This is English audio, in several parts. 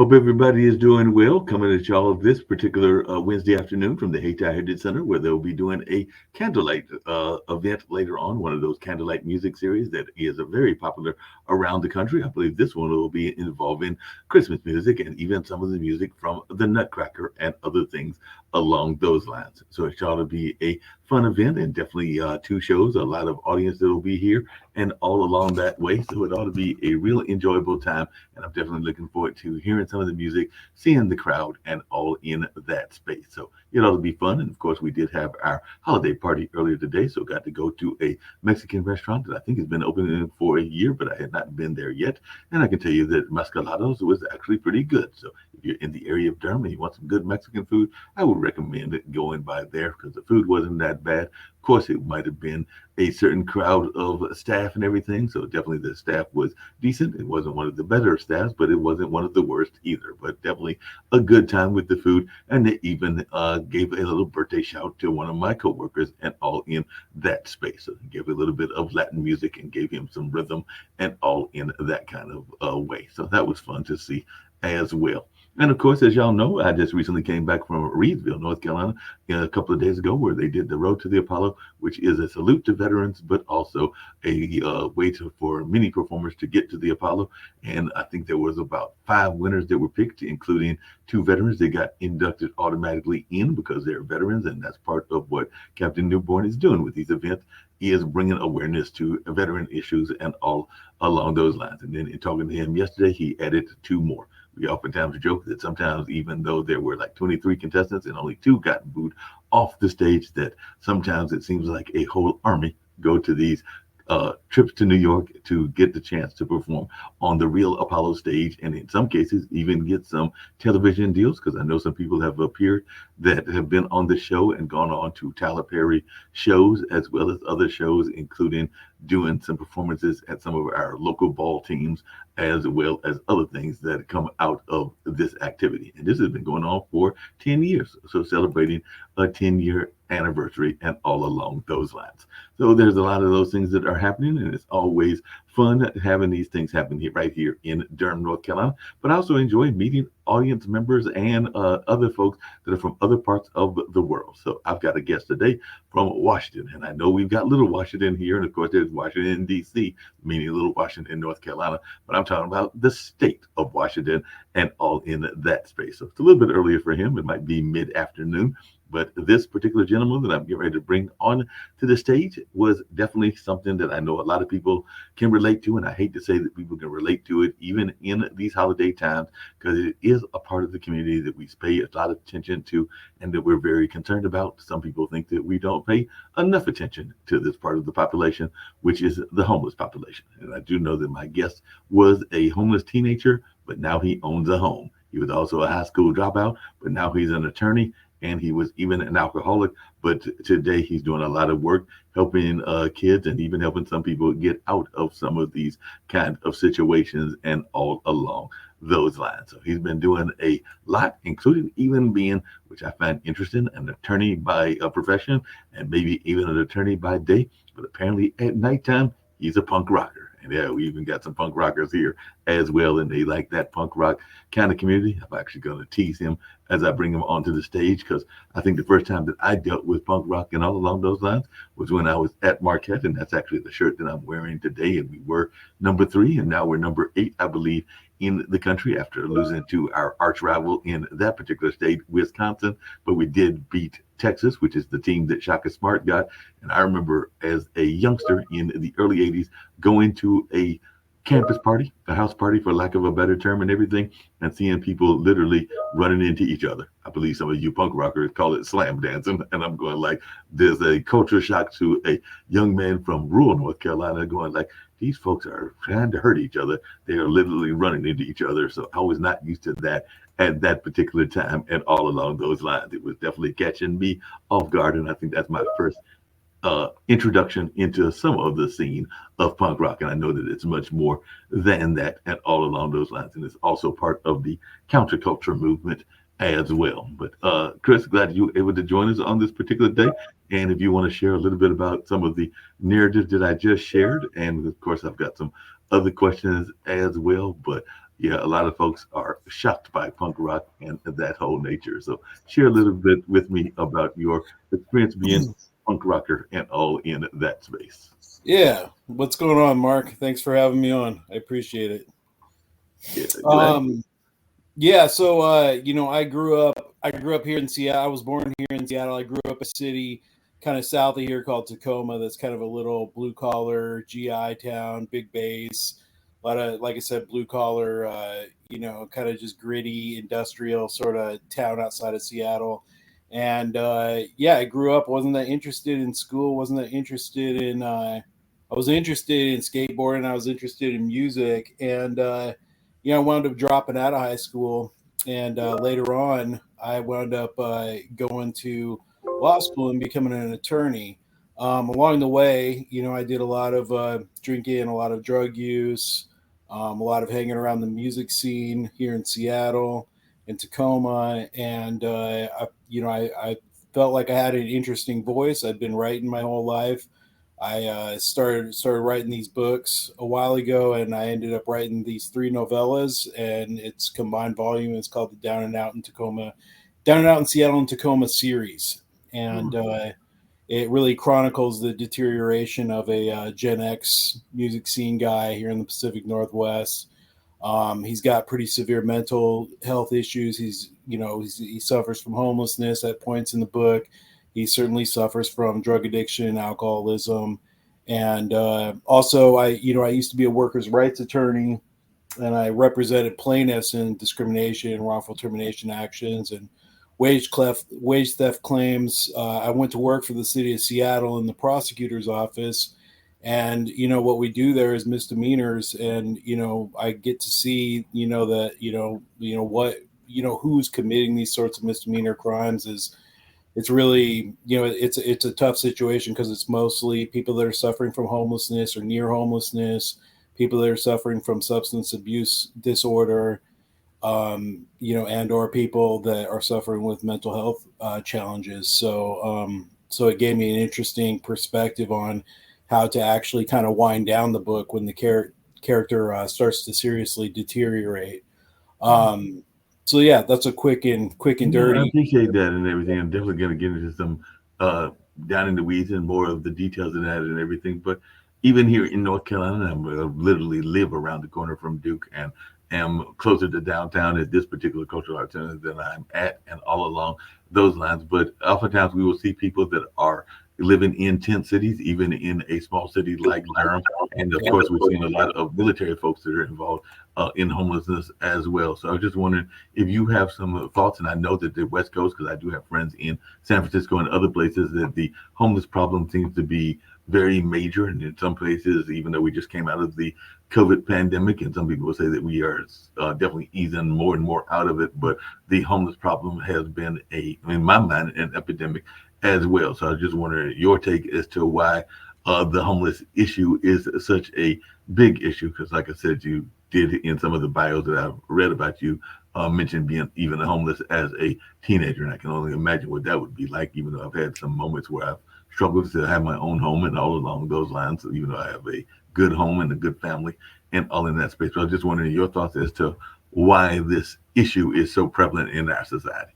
Hope everybody is doing well. Coming at y'all this particular Wednesday afternoon from the Hayti Heritage Center, where they'll be doing a candlelight event later on. One of those candlelight music series that is very popular around the country. I believe this one will be involving Christmas music and even some of the music from the Nutcracker and other things along those lines. So it ought to be a fun event and definitely two shows, a lot of audience that will be here and all along that way. So it ought to be a real enjoyable time, and I'm definitely looking forward to hearing some of the music, seeing the crowd, and all in that space. So it ought to be fun. And of course, we did have our holiday party earlier today, so got to go to a Mexican restaurant that I think has been open for a year, but I had not been there yet. And I can tell you that Mascalados was actually pretty good. So if you're in the area of Durham and you want some good Mexican food, I would recommend it going by there because the food wasn't that bad. Of course, it might have been a certain crowd of staff and everything, so definitely the staff was decent. It wasn't one of the better staffs, but it wasn't one of the worst either. But definitely a good time with the food, and they even gave a little birthday shout to one of my coworkers, and all in that space. So they gave a little bit of Latin music and gave him some rhythm, and all in that kind of way. So that was fun to see as well. And of course, as y'all know, I just recently came back from Reedsville, North Carolina, a couple of days ago, where they did the Road to the Apollo, which is a salute to veterans, but also a way for many performers to get to the Apollo. And I think there was about five winners that were picked, including two veterans. They got inducted automatically in because they're veterans, and that's part of what Captain Newborn is doing with these events. He is bringing awareness to veteran issues and all along those lines. And then in talking to him yesterday, he added two more. We oftentimes joke that sometimes, even though there were like 23 contestants and only two got booed off the stage, that sometimes it seems like a whole army go to these trips to New York to get the chance to perform on the real Apollo stage, and in some cases even get some television deals. Because I know some people have appeared that have been on the show and gone on to Tyler Perry shows as well as other shows, including doing some performances at some of our local ball teams, as well as other things that come out of this activity. And this has been going on for 10 years. So celebrating a 10-year anniversary and all along those lines. So there's a lot of those things that are happening, and it's always fun having these things happen here, right here in Durham, North Carolina. But I also enjoy meeting audience members and other folks that are from other parts of the world. So I've got a guest today from Washington, and I know we've got Little Washington here, and of course there's Washington D.C., meaning Little Washington, North Carolina. But I'm talking about the state of Washington and all in that space. So it's a little bit earlier for him. It might be mid-afternoon. But this particular gentleman that I'm getting ready to bring on to the stage was definitely something that I know a lot of people can relate to. And I hate to say that people can relate to it even in these holiday times, because it is a part of the community that we pay a lot of attention to and that we're very concerned about. Some people think that we don't pay enough attention to this part of the population, which is the homeless population. And I do know that my guest was a homeless teenager, but now he owns a home. He was also a high school dropout, but now he's an attorney, and he was even an alcoholic. But today he's doing a lot of work helping kids and even helping some people get out of some of these kind of situations and all along those lines. So he's been doing a lot, including even being, which I find interesting, an attorney by profession and maybe even an attorney by day. But apparently at nighttime, he's a punk rocker. And yeah, we even got some punk rockers here as well, and they like that punk rock kind of community. I'm actually going to tease him as I bring him onto the stage, because I think the first time that I dealt with punk rock and all along those lines was when I was at Marquette, and that's actually the shirt that I'm wearing today. And we were number 3, and now we're number 8, I believe, in the country after losing to our arch rival in that particular state, Wisconsin. But we did beat Texas, which is the team that Shaka Smart got. And I remember as a youngster in the early 80s going to a campus party, a house party for lack of a better term, and everything, and seeing people literally running into each other. I believe some of you punk rockers call it slam dancing, and I'm going like, there's a culture shock to a young man from rural North Carolina going like, these folks are trying to hurt each other. They are literally running into each other. So I was not used to that at that particular time and all along those lines. It was definitely catching me off guard, and I think that's my first introduction into some of the scene of punk rock. And I know that it's much more than that and all along those lines. And it's also part of the counterculture movement as well. But Chris, glad you were able to join us on this particular day. And if you want to share a little bit about some of the narratives that I just shared, and of course, I've got some other questions as well. But yeah, a lot of folks are shocked by punk rock and that whole nature. So share a little bit with me about your experience being punk rocker and all in that space. Yeah, what's going on, Mark? Thanks for having me on. I appreciate it. Yeah, glad. Um, yeah, so I grew up here in Seattle. I was born here in Seattle. I grew up a city kind of south of here called Tacoma. That's kind of a little blue collar GI town, big base. A lot of, like I said, blue collar. Kind of just gritty industrial sort of town outside of Seattle. And yeah, I grew up. Wasn't that interested in school. Wasn't that interested in. I was interested in skateboarding. I was interested in music, and I wound up dropping out of high school, and later on, I wound up going to law school and becoming an attorney. Along the way, I did a lot of drinking, a lot of drug use, a lot of hanging around the music scene here in Seattle, in Tacoma, and I felt like I had an interesting voice. I'd been writing my whole life. I started writing these books a while ago, and I ended up writing these three novellas, and its combined volume is called the Down and Out in Seattle and Tacoma series, and it really chronicles the deterioration of a Gen X music scene guy here in the Pacific Northwest. He's got pretty severe mental health issues. He suffers from homelessness at points in the book. He certainly suffers from drug addiction and alcoholism. And also, I used to be a workers' rights attorney, and I represented plaintiffs in discrimination and wrongful termination actions and wage theft claims. I went to work for the city of Seattle in the prosecutor's office, and what we do there is misdemeanors, and I get to see that what who's committing these sorts of misdemeanor crimes is. It's really, it's a tough situation because it's mostly people that are suffering from homelessness or near homelessness, people that are suffering from substance abuse disorder, and or people that are suffering with mental health challenges. So it gave me an interesting perspective on how to actually kind of wind down the book when the character starts to seriously deteriorate. Um, so yeah, that's a quick and No, I dirty. appreciate that and everything. I'm definitely going to get into some uh, down in the weeds and more of the details of that and everything. But even here in North Carolina, I literally live around the corner from Duke and am closer to downtown at this particular cultural arts center than I'm at, and all along those lines. But oftentimes we will see people that are living in tent cities, even in a small city like Durham. And of course, we're seeing a lot of military folks that are involved in homelessness as well. So I was just wondering if you have some thoughts, and I know that the West Coast, because I do have friends in San Francisco and other places, that the homeless problem seems to be very major. And in some places, even though we just came out of the COVID pandemic, and some people will say that we are definitely easing more and more out of it, but the homeless problem has been in my mind, an epidemic as well. So I was just wondering your take as to why the homeless issue is such a big issue. Because, like I said, you did in some of the bios that I've read about you mention being even homeless as a teenager, and I can only imagine what that would be like. Even though I've had some moments where I've struggled to have my own home and all along those lines. So even though I have a good home and a good family and all in that space, so I was just wondering your thoughts as to why this issue is so prevalent in our society.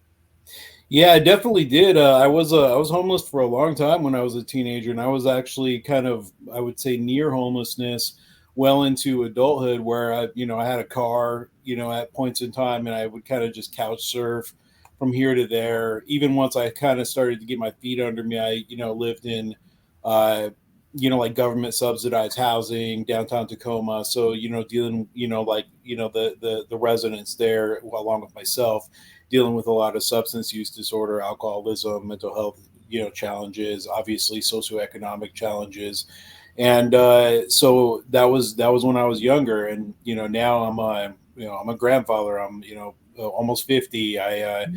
Yeah, I definitely did. I was homeless for a long time when I was a teenager, and I was actually kind of, I would say, near homelessness well into adulthood, where I had a car, at points in time, and I would kind of just couch surf from here to there. Even once I kind of started to get my feet under me, I lived in, uh, like government subsidized housing downtown Tacoma. So dealing, like the residents there, along with myself, dealing with a lot of substance use disorder, alcoholism, mental health, challenges, obviously socioeconomic challenges, and so that was when I was younger, and now I'm a grandfather. I'm almost 50. I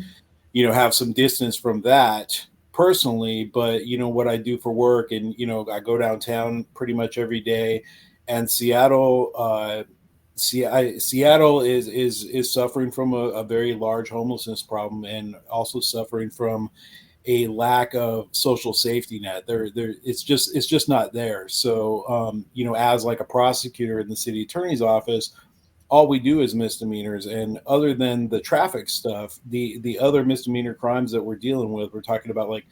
have some distance from that personally, but what I do for work, and I go downtown pretty much every day, and Seattle is suffering from a very large homelessness problem, and also suffering from a lack of social safety net. It's just not there. So as like a prosecutor in the city attorney's office, all we do is misdemeanors. And other than the traffic stuff, the other misdemeanor crimes that we're dealing with, we're talking about like,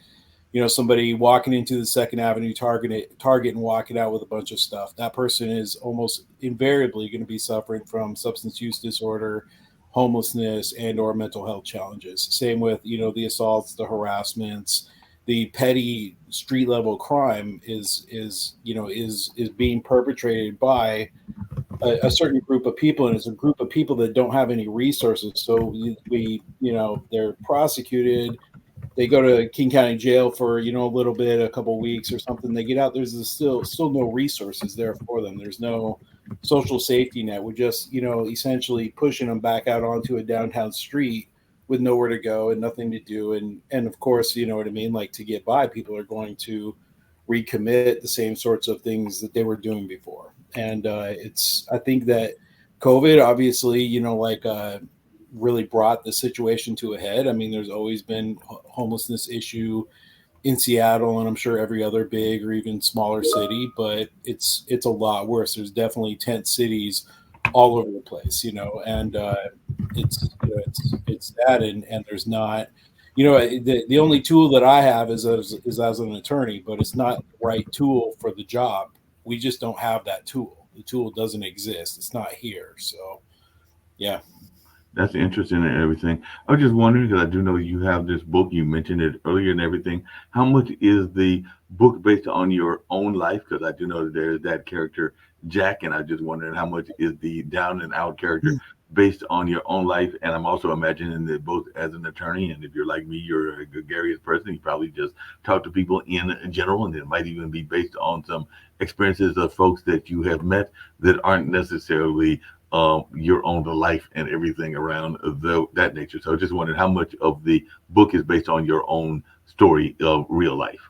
somebody walking into the Second Avenue Target and walking out with a bunch of stuff. That person is almost invariably going to be suffering from substance use disorder, homelessness, and or mental health challenges. Same with, the assaults, the harassments, the petty street level crime is being perpetrated by a certain group of people, and it's a group of people that don't have any resources. So they're prosecuted, they go to King County Jail for a little bit, a couple of weeks or something. They get out. There's still no resources there for them. There's no social safety net. We're just essentially pushing them back out onto a downtown street with nowhere to go and nothing to do. And of course, you know what I mean. Like, to get by, people are going to recommit the same sorts of things that they were doing before. And I think that COVID obviously really brought the situation to a head. I mean, there's always been homelessness issue in Seattle, and I'm sure every other big or even smaller city, but it's a lot worse. There's definitely tent cities all over the place, and it's that, and there's not, the only tool that I have is as an attorney, but it's not the right tool for the job. We just don't have that tool. The tool doesn't exist. It's not here. So, yeah. That's interesting and everything. I was just wondering, because I do know you have this book, you mentioned it earlier and everything. How much is the book based on your own life? Because I do know that there's that character, Jack, and I just wondering how much is the down and out character based on your own life. And I'm also imagining that both as an attorney, and if you're like me, you're a gregarious person, you probably just talk to people in general, and it might even be based on some experiences of folks that you have met that aren't necessarily your own life and everything around that nature. So I just wondered how much of the book is based on your own story of real life.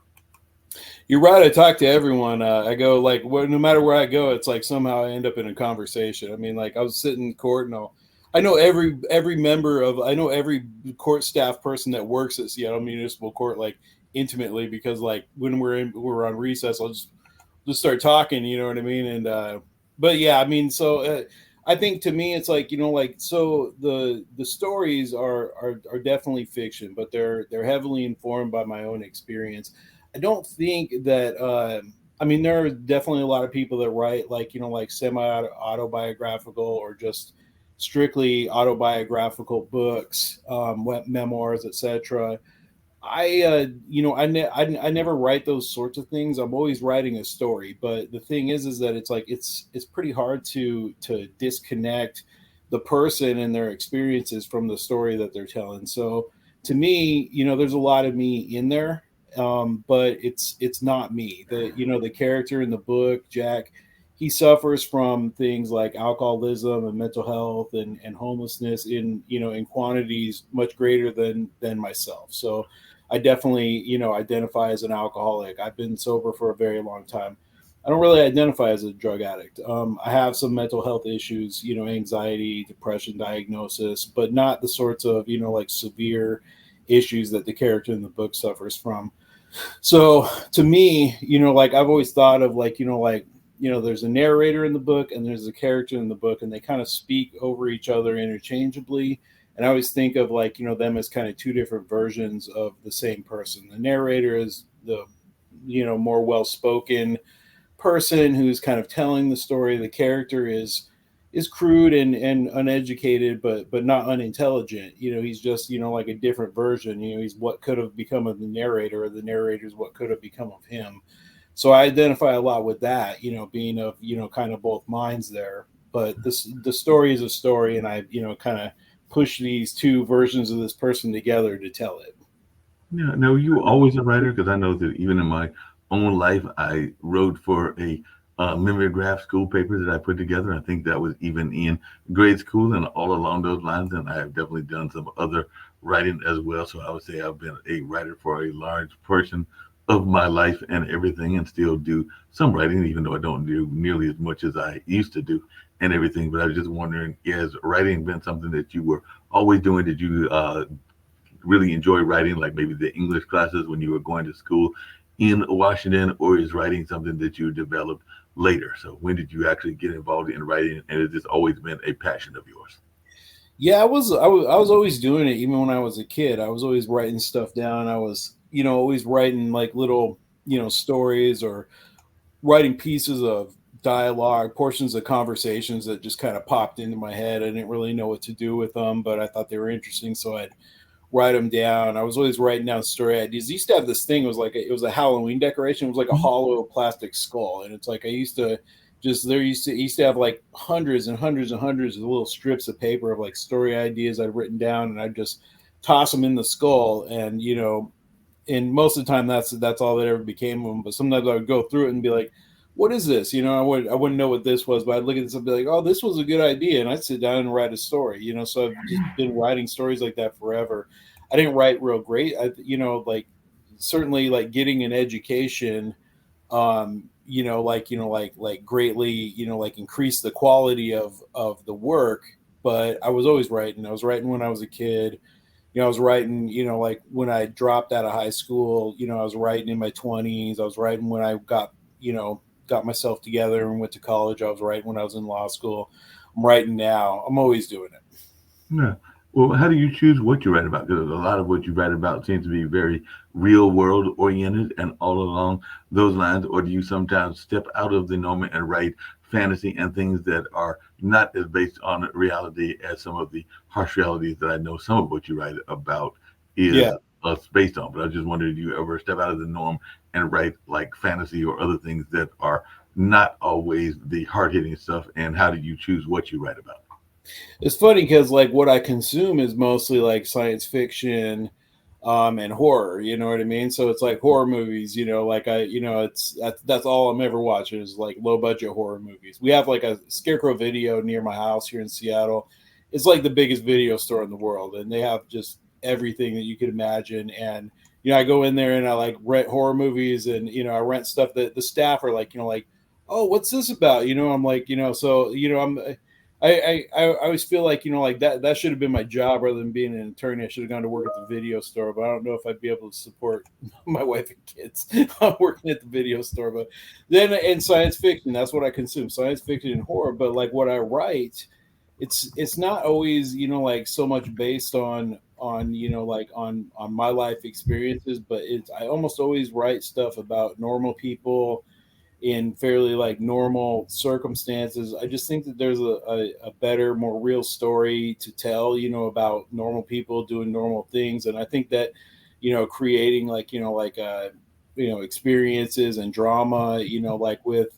You're right. I talk to everyone. I go no matter where I go, it's like somehow I end up in a conversation. I mean, like, I was sitting in court, and I know every court staff person that works at Seattle Municipal Court, like, intimately, because like when we're on recess, I'll just start talking. You know what I mean? And but yeah, I mean, so. I think to me, it's like, so the stories are definitely fiction, but they're heavily informed by my own experience. I don't think that, I mean, there are definitely a lot of people that write like semi-autobiographical or just strictly autobiographical books, memoirs, etc. I never write those sorts of things. I'm always writing a story, but the thing is that it's like it's pretty hard to disconnect the person and their experiences from the story that they're telling. So to me, there's a lot of me in there, but it's not me. The character in the book, Jack, he suffers from things like alcoholism and mental health and homelessness in quantities much greater than myself. So I definitely, identify as an alcoholic. I've been sober for a very long time. I don't really identify as a drug addict. I have some mental health issues, anxiety, depression diagnosis, but not the sorts of, like severe issues that the character in the book suffers from. So to me, like, I've always thought of there's a narrator in the book and there's a character in the book, and they kind of speak over each other interchangeably. And I always think of them as kind of two different versions of the same person. The narrator is the, more well-spoken person who's kind of telling the story. The character is crude and uneducated, but not unintelligent. He's just, like a different version. He's what could have become of the narrator, or the narrator is what could have become of him. So I identify a lot with that, being of, kind of both minds there. But the story is a story, and I, kind of push these two versions of this person together to tell it. Yeah, no, you were always a writer, because I know that even in my own life, I wrote for a mimeograph school paper that I put together. I think that was even in grade school and all along those lines. And I have definitely done some other writing as well. So I would say I've been a writer for a large portion of my life and everything, and still do some writing, even though I don't do nearly as much as I used to do and everything. But I was just wondering, has writing been something that you were always doing? Did you really enjoy writing, like maybe the English classes when you were going to school in Washington, or is writing something that you developed later. So when did you actually get involved in writing, and has this always been a passion of yours? Yeah, I was always doing it even when I was a kid. I was always writing stuff down. I was, always writing like little, stories or writing pieces of dialogue, portions of conversations that just kind of popped into my head. I didn't really know what to do with them, but I thought they were interesting, so I'd write them down. I was always writing down story ideas. I used to have this thing. It was like it was a Halloween decoration. It was like a hollow plastic skull, and it's like I used to just there used to have like hundreds and hundreds and hundreds of little strips of paper of like story ideas I'd written down, and I'd just toss them in the skull, and and most of the time that's all that ever became of them. But sometimes I would go through it and be like, "What is this?" I wouldn't know what this was, but I'd look at this and be like, "Oh, this was a good idea," and I'd sit down and write a story. So I've just been writing stories like that forever. I didn't write real great. Like certainly like getting an education, like greatly, like increase the quality of the work. But I was always writing. I was writing when I was a kid. I was writing, like when I dropped out of high school, I was writing in my 20s. I was writing when I got myself together and went to college. I was writing when I was in law school. I'm writing now. I'm always doing it. Yeah. Well, how do you choose what you write about? Because a lot of what you write about seems to be very real world oriented and all along those lines. Or do you sometimes step out of the norm and write fantasy and things that are not as based on reality as some of the harsh realities that I know some of what you write about is Yeah. based on? But I just wondered, do you ever step out of the norm and write like fantasy or other things that are not always the hard hitting stuff? And how do you choose what you write about? It's funny because like what I consume is mostly like science fiction, and horror. You know what I mean? So it's like horror movies. Like that's all I'm ever watching is like low budget horror movies. We have like a Scarecrow Video near my house here in Seattle. It's like the biggest video store in the world, and they have just everything that you could imagine. And I go in there and I like rent horror movies, and I rent stuff that the staff are like, oh, what's this about? I'm like, so I always feel like like that should have been my job rather than being an attorney. I should have gone to work at the video store, but I don't know if I'd be able to support my wife and kids working at the video store. But then in science fiction, that's what I consume: science fiction and horror. But like what I write, it's not always like so much based on like on my life experiences, but I almost always write stuff about normal people in fairly like normal circumstances. I just think that there's a better, more real story to tell, about normal people doing normal things. And I think that, creating like, experiences and drama, like with,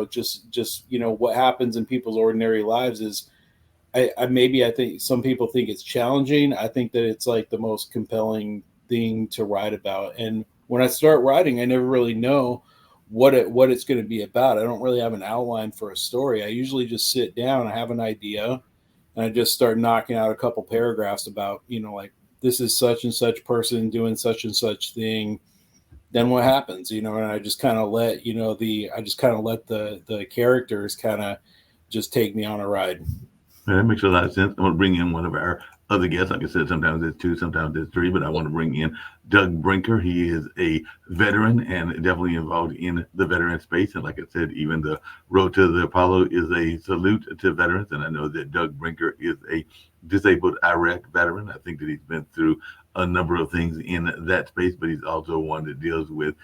just, what happens in people's ordinary lives is, I think some people think it's challenging. I think that it's like the most compelling thing to write about. And when I start writing, I never really know what it's going to be about. I don't really have an outline for a story. I usually just sit down, I have an idea, and I just start knocking out a couple paragraphs about, like this is such and such person doing such and such thing. Then what happens, and I just kind of let, the characters kind of just take me on a ride. Yeah, that makes a lot of sense. I want to bring in one of our other guests. Like I said, sometimes it's two, sometimes it's three, but I want to bring in Doug Brinker. He is a veteran and definitely involved in the veteran space. And like I said, even the Road to the Apollo is a salute to veterans. And I know that Doug Brinker is a disabled Iraq veteran. I think that he's been through a number of things in that space, but he's also one that deals with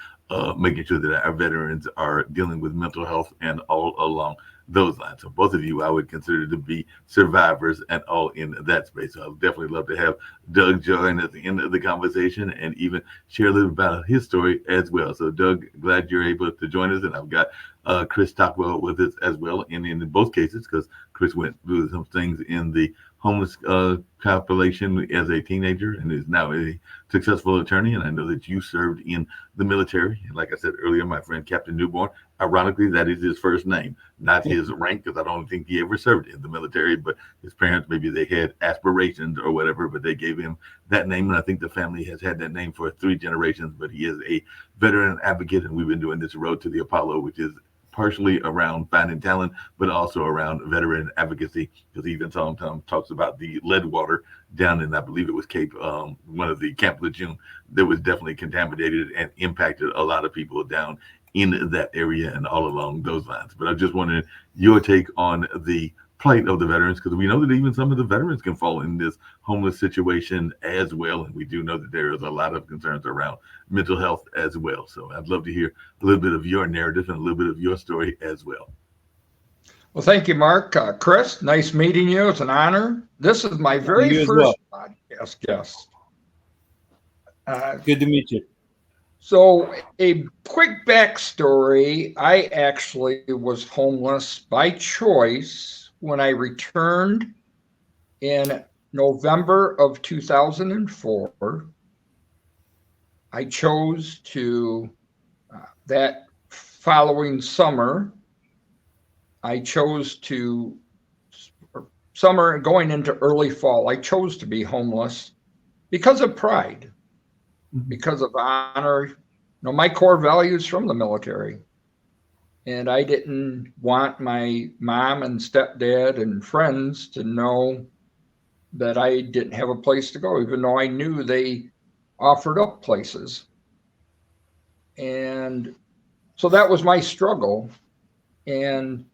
making sure that our veterans are dealing with mental health and all along those lines. So both of you, I would consider to be survivors and all in that space. So I would definitely love to have Doug join at the end of the conversation and even share a little bit about his story as well. So Doug, glad you're able to join us. And I've got Chris Stockwell with us as well. And in both cases, because Chris went through some things in the homeless population as a teenager and is now a successful attorney. And I know that you served in the military. And like I said earlier, my friend Captain Newborn, ironically, that is his first name, not his rank, because I don't think he ever served in the military, but his parents, maybe they had aspirations or whatever, but they gave him that name. And I think the family has had that name for 3 generations, but he is a veteran advocate. And we've been doing this Road to the Apollo, which is partially around finding talent, but also around veteran advocacy, because he even sometimes talks about the lead water down in, I believe it was Cape, one of the Camp Lejeune, that was definitely contaminated and impacted a lot of people down in that area and all along those lines. But I'm just wondering your take on the plight of the veterans, because we know that even some of the veterans can fall in this homeless situation as well. And we do know that there is a lot of concerns around mental health as well. So I'd love to hear a little bit of your narrative and a little bit of your story as well. Well, thank you, Mark. Chris, nice meeting you. It's an honor. This is my very first podcast guest. Good to meet you. So a quick backstory. I actually was homeless by choice when I returned in November of 2004. I chose to, that following summer, summer going into early fall, I chose to be homeless because of pride, because of honor. My core values from the military. And I didn't want my mom and stepdad and friends to know that I didn't have a place to go, even though I knew they offered up places. And so that was my struggle. And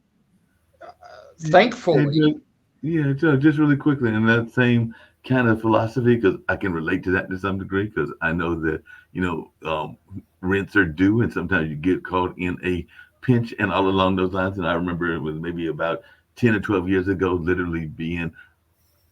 thankfully. Just really quickly, in that same kind of philosophy, because I can relate to that to some degree, because I know that, rents are due and sometimes you get caught in a pinch and all along those lines. And I remember it was maybe about 10 or 12 years ago, literally being,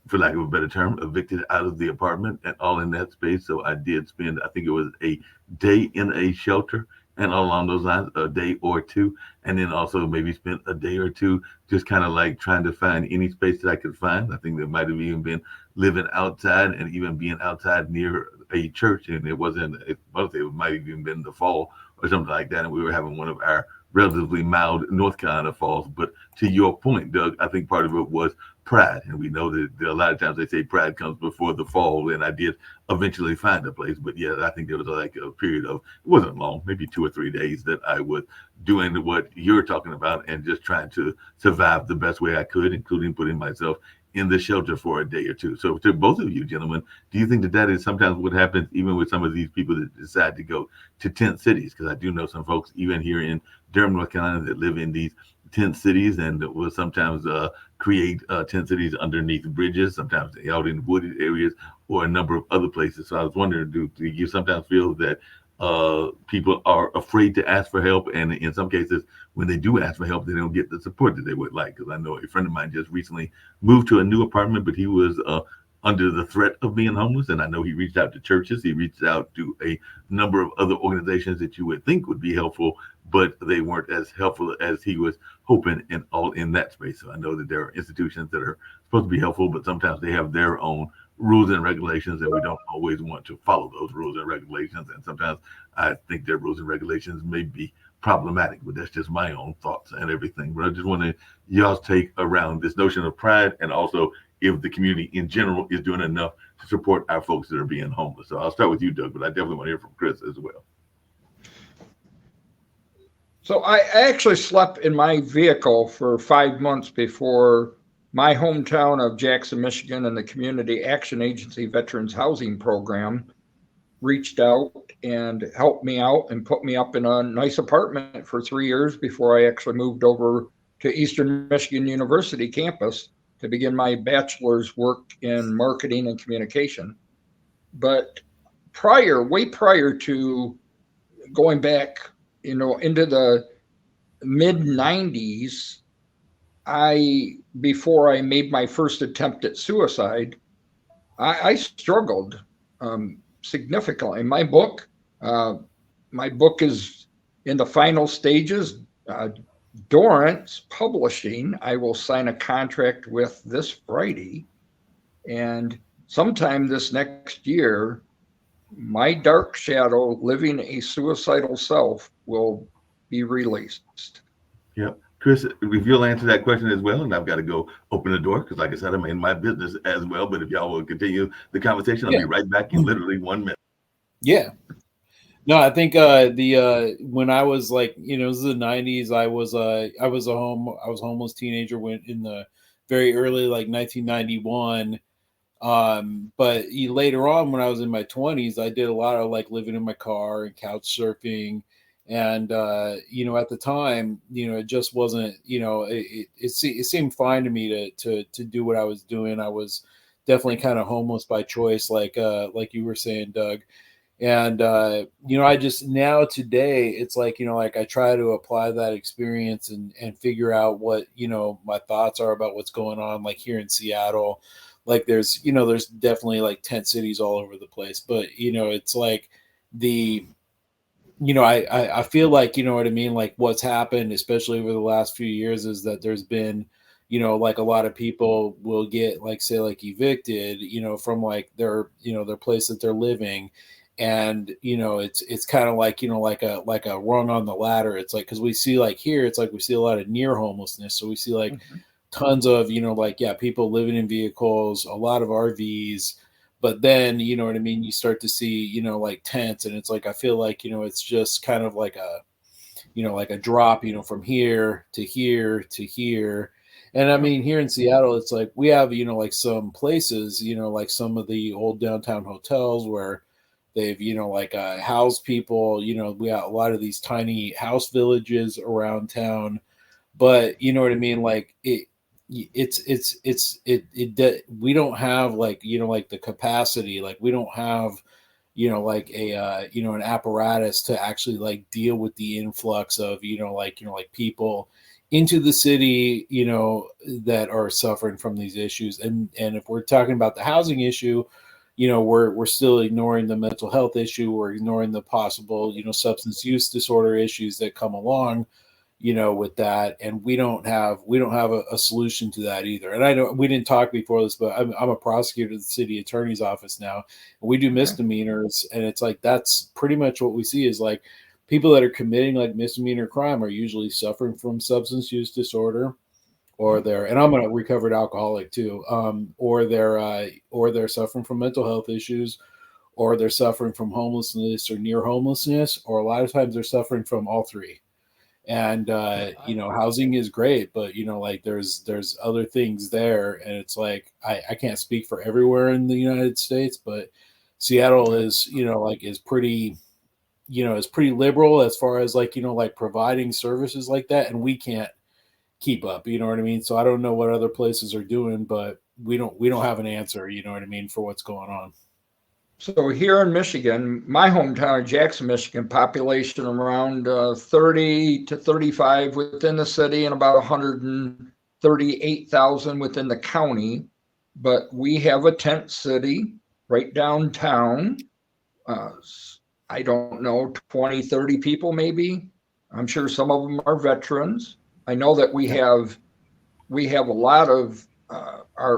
for lack of a better term, evicted out of the apartment and all in that space. So I did spend, I think it was a day in a shelter and all along those lines, a day or two. And then also maybe spent a day or two just kind of like trying to find any space that I could find. I think there might have even been living outside and even being outside near a church. And it might have even been the fall or something like that. And we were having one of our relatively mild North Carolina falls. But to your point, Doug, I think part of it was pride. And we know that a lot of times they say pride comes before the fall. And I did eventually find a place. But yeah, I think there was like a period of, it wasn't long, maybe 2 or 3 days that I was doing what you're talking about and just trying to survive the best way I could, including putting myself in the shelter for a day or two. So to both of you gentlemen, do you think that that is sometimes what happens even with some of these people that decide to go to tent cities? Because I do know some folks even here in Durham, North Carolina, that live in these tent cities and will sometimes create tent cities underneath bridges, sometimes out in wooded areas or a number of other places. So I was wondering, do you sometimes feel that people are afraid to ask for help, and in some cases when they do ask for help they don't get the support that they would like? Because I know a friend of mine just recently moved to a new apartment, but he was under the threat of being homeless, and I know he reached out to churches, he reached out to a number of other organizations that you would think would be helpful, but they weren't as helpful as he was hoping and all in that space. So I know that there are institutions that are supposed to be helpful, but sometimes they have their own rules and regulations, and we don't always want to follow those rules and regulations. And sometimes I think their rules and regulations may be problematic, but that's just my own thoughts and everything. But I just want to y'all's take around this notion of pride, and also if the community in general is doing enough to support our folks that are being homeless. So I'll start with you, Doug, but I definitely want to hear from Chris as well. So I actually slept in my vehicle for 5 months before my hometown of Jackson, Michigan, and the Community Action Agency Veterans Housing Program reached out and helped me out and put me up in a nice apartment for 3 years before I actually moved over to Eastern Michigan University campus to begin my bachelor's work in marketing and communication. But way prior to going back, into the mid 90s, before I made my first attempt at suicide, I struggled significantly. My book is in the final stages. Dorrance Publishing, I will sign a contract with this Friday, and sometime this next year, my dark shadow, Living a Suicidal Self, will be released. Yep. Chris, if you'll answer that question as well, and I've got to go open the door because, like I said, I'm in my business as well. But if y'all will continue the conversation, I'll be right back in literally 1 minute. Yeah. No, I think when I was like, it was the 90s, I was a homeless teenager when in the very early, like 1991. But later on, when I was in my 20s, I did a lot of like living in my car and couch surfing And at the time, it just wasn't, it seemed fine to me to do what I was doing. I was definitely kind of homeless by choice, like you were saying, Doug. And I just now today, it's like, like I try to apply that experience and figure out what my thoughts are about what's going on, like here in Seattle. Like there's definitely like tent cities all over the place, but it's like I feel like, what I mean? Like what's happened, especially over the last few years, is that there's been, like a lot of people will get like, say, like evicted, from like their place that they're living. And, it's kind of like, like a rung on the ladder. It's like, cause we see like here, it's like, we see a lot of near homelessness. So we see like tons of, people living in vehicles, a lot of RVs. But then, what I mean? You start to see, like tents, and it's like, I feel like, it's just kind of like a drop, from here to here to here. And I mean, here in Seattle, it's like we have, like some places, like some of the old downtown hotels where they've, housed people, we got a lot of these tiny house villages around town. But you know what I mean? Like we don't have like like the capacity, like we don't have like a an apparatus to actually like deal with the influx of like people into the city that are suffering from these issues. And if we're talking about the housing issue, we're still ignoring the mental health issue. We're ignoring the possible substance use disorder issues that come along with that. And we don't have a solution to that either. And I know we didn't talk before this, but I'm a prosecutor at the city attorney's office now, and we do misdemeanors. And it's like, that's pretty much what we see is like people that are committing like misdemeanor crime are usually suffering from substance use disorder, or and I'm a recovered alcoholic too. Or they're suffering from mental health issues, or they're suffering from homelessness or near homelessness, or a lot of times they're suffering from all three. And housing is great, but like there's other things there. And it's like I can't speak for everywhere in the United States, but Seattle is is pretty is pretty liberal as far as like like providing services like that, and we can't keep up, you know what I mean? So I don't know what other places are doing, but we don't have an answer, you know what I mean, for what's going on. So here in Michigan, my hometown of Jackson, Michigan, population around 30 to 35 within the city and about 138,000 within the county. But we have a tent city right downtown. I don't know, 20, 30 people maybe. I'm sure some of them are veterans. I know that we have a lot of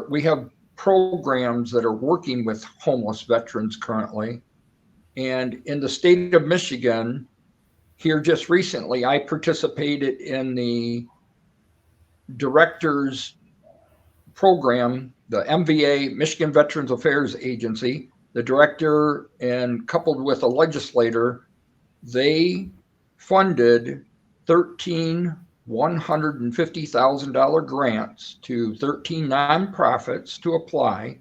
we have programs that are working with homeless veterans currently. And in the state of Michigan, here just recently, I participated in the director's program, the MVA, Michigan Veterans Affairs Agency. The director and coupled with a legislator, they funded 13 $150,000 grants to 13 nonprofits to apply.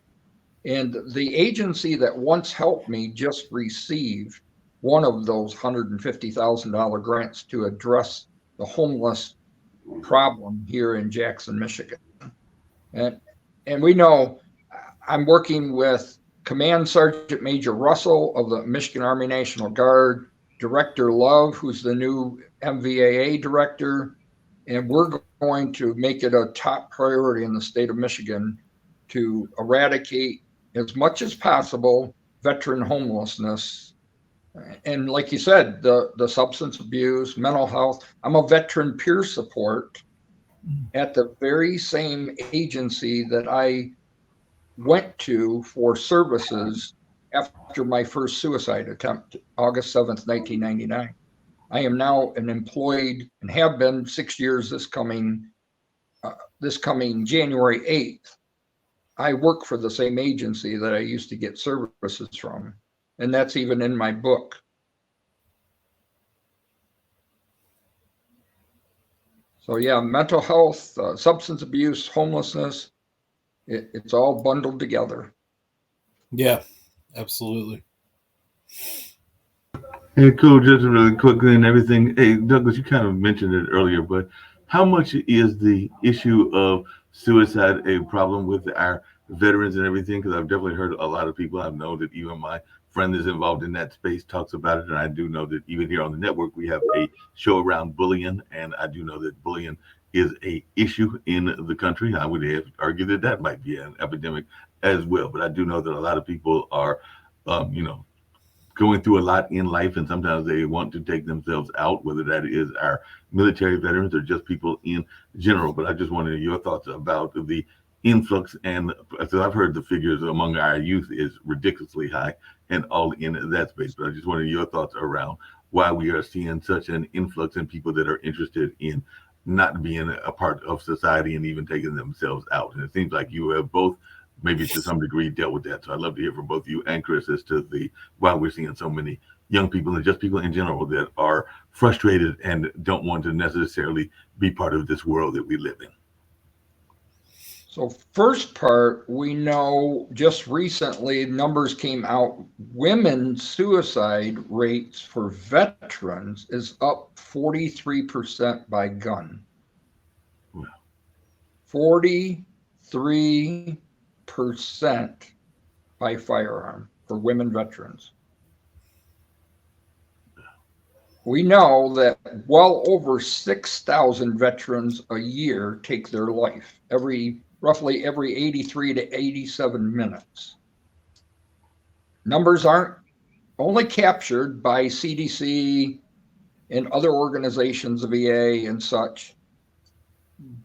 And the agency that once helped me just received one of those $150,000 grants to address the homeless problem here in Jackson, Michigan. And we know I'm working with Command Sergeant Major Russell of the Michigan Army National Guard, Director Love, who's the new MVAA director, and we're going to make it a top priority in the state of Michigan to eradicate as much as possible veteran homelessness. And like you said, the substance abuse, mental health. I'm a veteran peer support at the very same agency that I went to for services after my first suicide attempt, August 7th, 1999. I am now an employed and have been 6 years this coming January 8th. I work for the same agency that I used to get services from. And that's even in my book. So yeah, mental health, substance abuse, homelessness, it's all bundled together. Yeah, absolutely. Hey, cool. Just really quickly and everything. Hey, Douglas, you kind of mentioned it earlier, but how much is the issue of suicide a problem with our veterans and everything? Because I've definitely heard a lot of people. I've known that even my friend is involved in that space talks about it, and I do know that even here on the network we have a show around bullying, and I do know that bullying is a issue in the country. I would have argue that that might be an epidemic as well, but I do know that a lot of people are, you know, going through a lot in life, and sometimes they want to take themselves out, whether that is our military veterans or just people in general. But I just wanted your thoughts about the influx, and so I've heard the figures among our youth is ridiculously high and all in that space. But I just wanted your thoughts around why we are seeing such an influx in people that are interested in not being a part of society and even taking themselves out. And it seems like you have both maybe to some degree dealt with that. So I'd love to hear from both you and Chris as to the why we're seeing so many young people and just people in general that are frustrated and don't want to necessarily be part of this world that we live in. So first part, we know just recently numbers came out, women's suicide rates for veterans is up 43% by gun. Wow. 43% by firearm for women veterans. We know that well over 6,000 veterans a year take their life roughly every 83 to 87 minutes. Numbers aren't only captured by CDC and other organizations, the VA and such,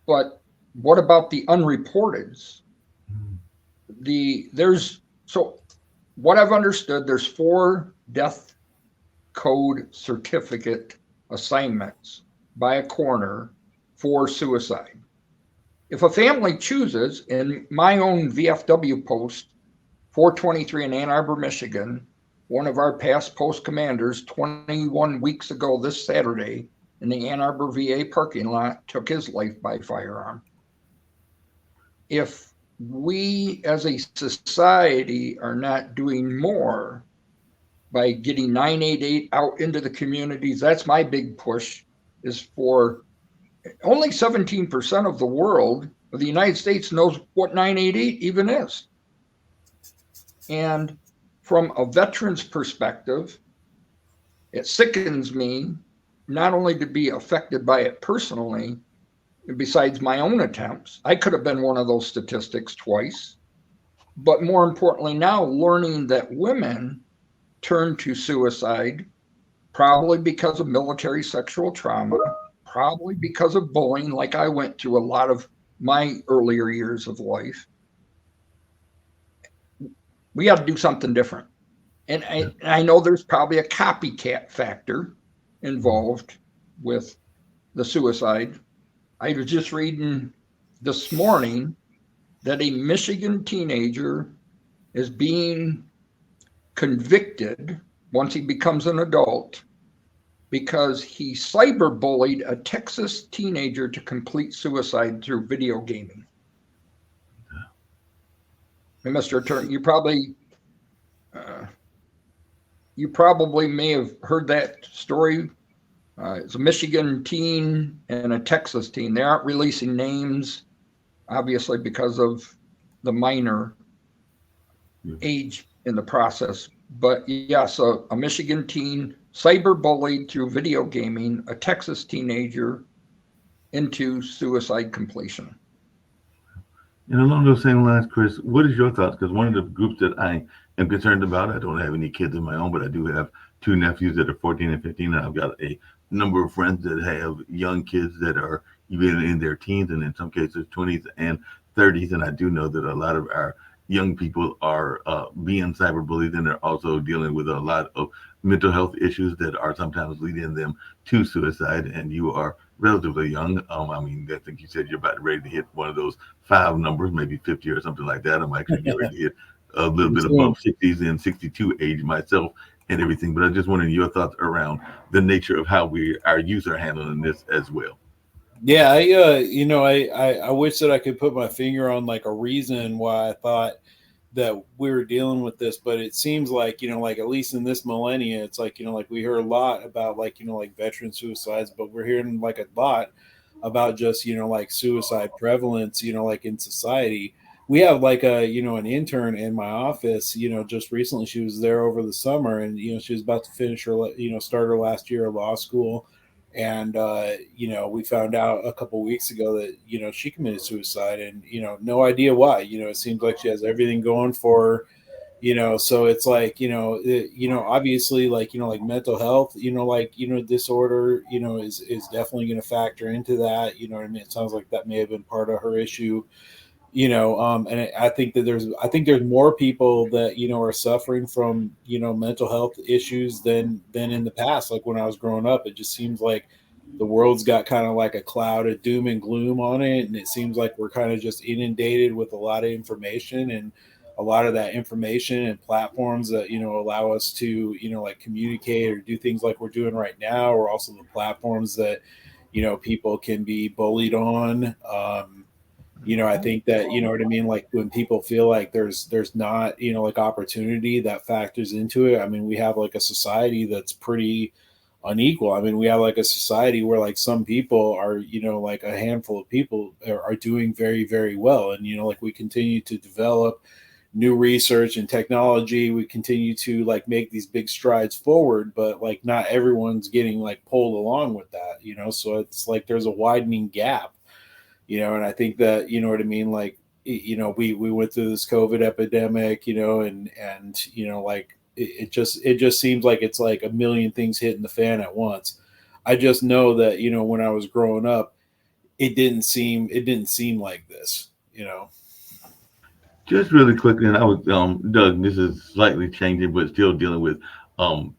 but what about the unreporteds? So what I've understood, there's 4 death code certificate assignments by a coroner for suicide. If a family chooses, in my own VFW post, 423 in Ann Arbor, Michigan, one of our past post commanders 21 weeks ago this Saturday in the Ann Arbor VA parking lot took his life by firearm. If we as a society are not doing more by getting 988 out into the communities, that's my big push, is for only 17% of the world, of the United States, knows what 988 even is. And from a veteran's perspective, it sickens me not only to be affected by it personally, besides my own attempts. I could have been one of those statistics twice, but more importantly now, learning that women turn to suicide probably because of military sexual trauma, probably because of bullying, like I went through a lot of my earlier years of life. We got to do something different. And I know there's probably a copycat factor involved with the suicide. I was just reading this morning that a Michigan teenager is being convicted once he becomes an adult because he cyberbullied a Texas teenager to complete suicide through video gaming. And Mr. Attorney, you probably may have heard that story. It's a Michigan teen and a Texas teen. They aren't releasing names, obviously, because of the minor age in the process. But yes, a Michigan teen cyberbullied through video gaming a Texas teenager into suicide completion. And along those same lines, Chris, what is your thoughts? Because one of the groups that I am concerned about, I don't have any kids of my own, but I do have 2 nephews that are 14 and 15, and I've got a number of friends that have young kids that are even in their teens and in some cases 20s and 30s. And I do know that a lot of our young people are being cyberbullied, and they're also dealing with a lot of mental health issues that are sometimes leading them to suicide. And you are relatively young. I mean, I think you said you're about ready to hit one of those 5 numbers, maybe 50 or something like that. I'm actually getting ready to hit a little bit above 60s and 62 age myself and everything. But I just wanted your thoughts around the nature of how our youth are handling this as well. Yeah, I wish that I could put my finger on like a reason why I thought that we're dealing with this, but it seems like, like at least in this millennia, it's like, like we hear a lot about like, like veteran suicides, but we're hearing like a lot about just, like suicide prevalence, like in society. We have like an intern in my office, just recently, she was there over the summer, and, she was about to finish her, start her last year of law school. And, we found out a couple weeks ago that, she committed suicide, and, no idea why. It seems like she has everything going for her, so it's like, obviously, like, like mental health, disorder, is definitely going to factor into that. What I mean? It sounds like that may have been part of her issue. And I think that there's more people that, are suffering from, mental health issues than in the past. Like when I was growing up, it just seems like the world's got kind of like a cloud of doom and gloom on it. And it seems like we're kind of just inundated with a lot of information, and a lot of that information and platforms that, allow us to, like communicate or do things like we're doing right now, or also the platforms that, people can be bullied on. I think that, what I mean? Like when people feel like there's not, like opportunity, that factors into it. I mean, we have like a society that's pretty unequal. I mean, we have like a society where like some people are, like a handful of people are doing very, very well. And, like we continue to develop new research and technology. We continue to like make these big strides forward, but like not everyone's getting like pulled along with that, so it's like there's a widening gap. And I think that, what I mean? Like, we went through this COVID epidemic, and like, it just seems like it's like a million things hitting the fan at once. I just know that, when I was growing up, it didn't seem like this. Just really quickly, and I was Doug, this is slightly changing, but still dealing with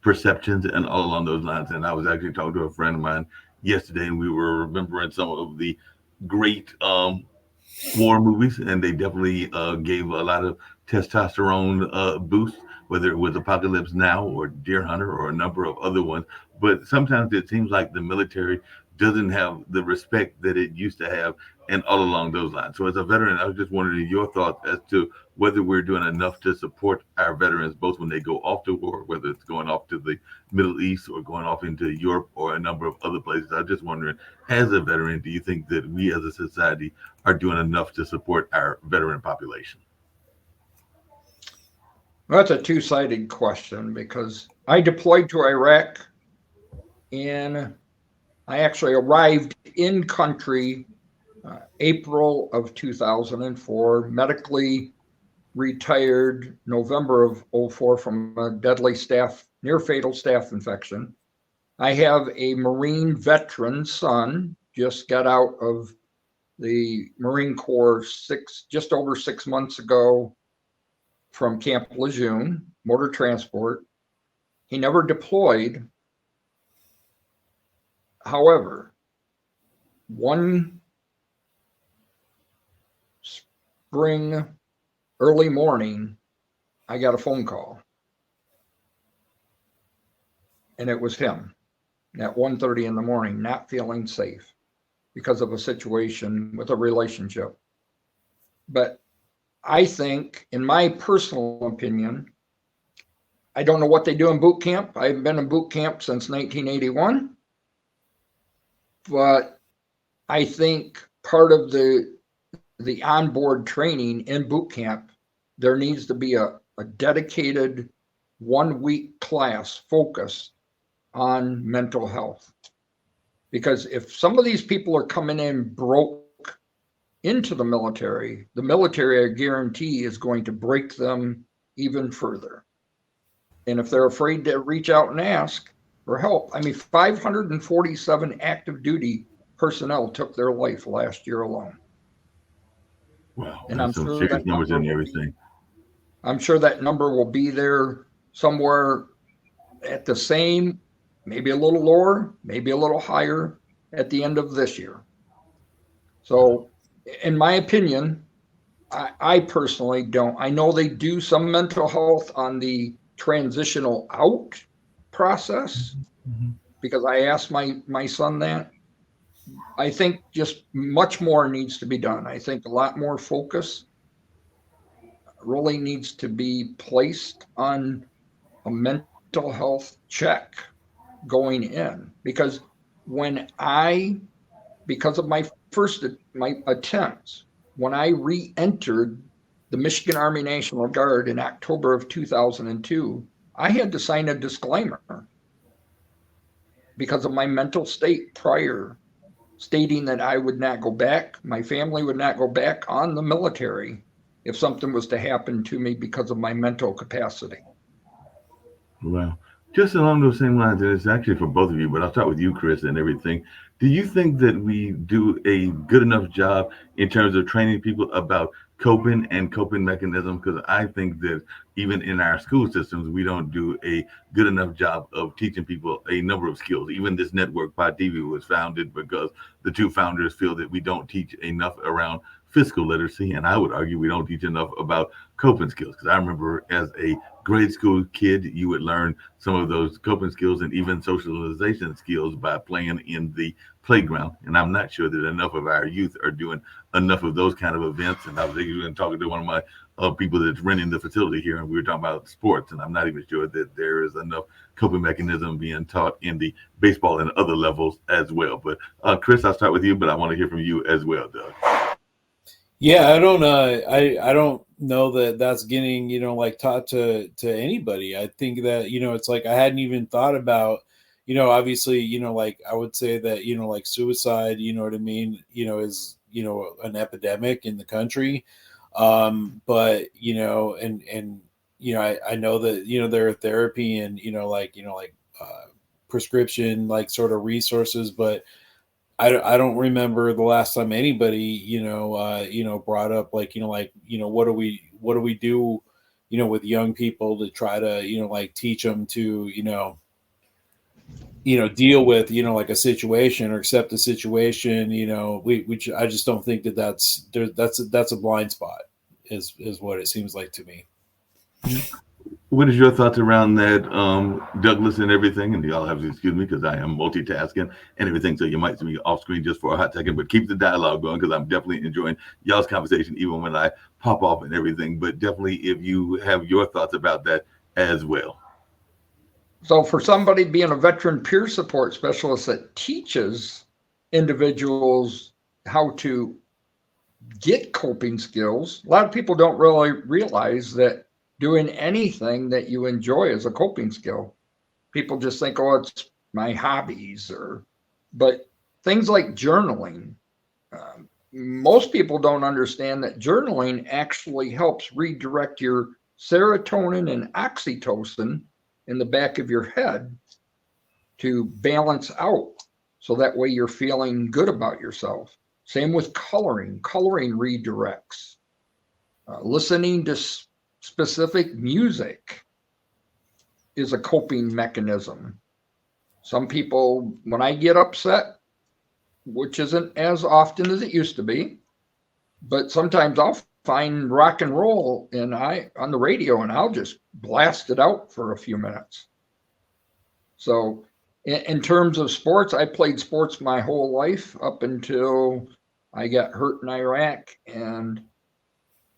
perceptions and all along those lines. And I was actually talking to a friend of mine yesterday, and we were remembering some of the great war movies, and they definitely gave a lot of testosterone boost, whether it was Apocalypse Now or Deer Hunter or a number of other ones. But sometimes it seems like the military doesn't have the respect that it used to have, and all along those lines. So as a veteran, I was just wondering your thoughts as to whether we're doing enough to support our veterans, both when they go off to war, whether it's going off to the Middle East or going off into Europe or a number of other places. I'm just wondering, as a veteran, do you think that we as a society are doing enough to support our veteran population? That's a two-sided question, because I deployed to Iraq, and I actually arrived in country April of 2004, medically retired November of 2004 from a deadly near fatal staph infection. I have a Marine veteran son, just got out of the Marine Corps just over 6 months ago from Camp Lejeune, motor transport. He never deployed. However, one spring early morning, I got a phone call, and it was him at 1:30 in the morning, not feeling safe because of a situation with a relationship. But I think, in my personal opinion, I don't know what they do in boot camp. I haven't been in boot camp since 1981. But I think part of the onboard training in boot camp, there needs to be a dedicated 1 week class focused on mental health. Because if some of these people are coming in broke into the military, I guarantee, is going to break them even further. And if they're afraid to reach out and ask for help, I mean, 547 active duty personnel took their life last year alone. Wow, and I'm some sure serious that numbers number and everything. I'm sure that number will be there somewhere at the same, maybe a little lower, maybe a little higher at the end of this year. So, in my opinion, I personally don't. I know they do some mental health on the transitional out process, because I asked my son that. I think just much more needs to be done. I think a lot more focus, really needs to be placed on a mental health check going in, because because of my attempts, when I re-entered the Michigan Army National Guard in October of 2002, I had to sign a disclaimer because of my mental state prior, stating that I would not go back, my family would not go back on the military if something was to happen to me because of my mental capacity. Well, just along those same lines, and it's actually for both of you, but I'll start with you, Chris, and everything. Do you think that we do a good enough job in terms of training people about coping and coping mechanisms? Because I think that even in our school systems, we don't do a good enough job of teaching people a number of skills. Even this network, Pod TV, was founded because the two founders feel that we don't teach enough around fiscal literacy, and I would argue we don't teach enough about coping skills. Because I remember as a grade school kid, you would learn some of those coping skills and even socialization skills by playing in the playground. And I'm not sure that enough of our youth are doing enough of those kind of events. And I was even talking to one of my people that's renting the facility here, and we were talking about sports. And I'm not even sure that there is enough coping mechanism being taught in the baseball and other levels as well. But Chris, I'll start with you, but I want to hear from you as well, Doug. Yeah, I don't I don't know that that's getting, like taught to anybody. I think that, it's like I hadn't even thought about, obviously, like I would say that, like suicide, you know what I mean, is, an epidemic in the country. But, I know that, there are therapy and, prescription, like sort of resources, but I don't remember the last time anybody, brought up like, what do we do, with young people to try to, like teach them to, deal with, like a situation or accept a situation, which I just don't think that's a blind spot is what it seems like to me. What is your thoughts around that, Douglas, and everything? And y'all have to excuse me because I am multitasking and everything. So you might see me off screen just for a hot second, but keep the dialogue going because I'm definitely enjoying y'all's conversation, even when I pop off and everything. But definitely if you have your thoughts about that as well. So for somebody being a veteran peer support specialist that teaches individuals how to get coping skills, a lot of people don't really realize that doing anything that you enjoy is a coping skill. People just think, oh, it's my hobbies, but things like journaling. Most people don't understand that journaling actually helps redirect your serotonin and oxytocin in the back of your head to balance out. So that way you're feeling good about yourself. Same with coloring. Coloring redirects. Listening to specific music is a coping mechanism. Some people, when I get upset, which isn't as often as it used to be, but sometimes I'll find rock and roll on the radio and I'll just blast it out for a few minutes. So in terms of sports, I played sports my whole life up until I got hurt in Iraq. And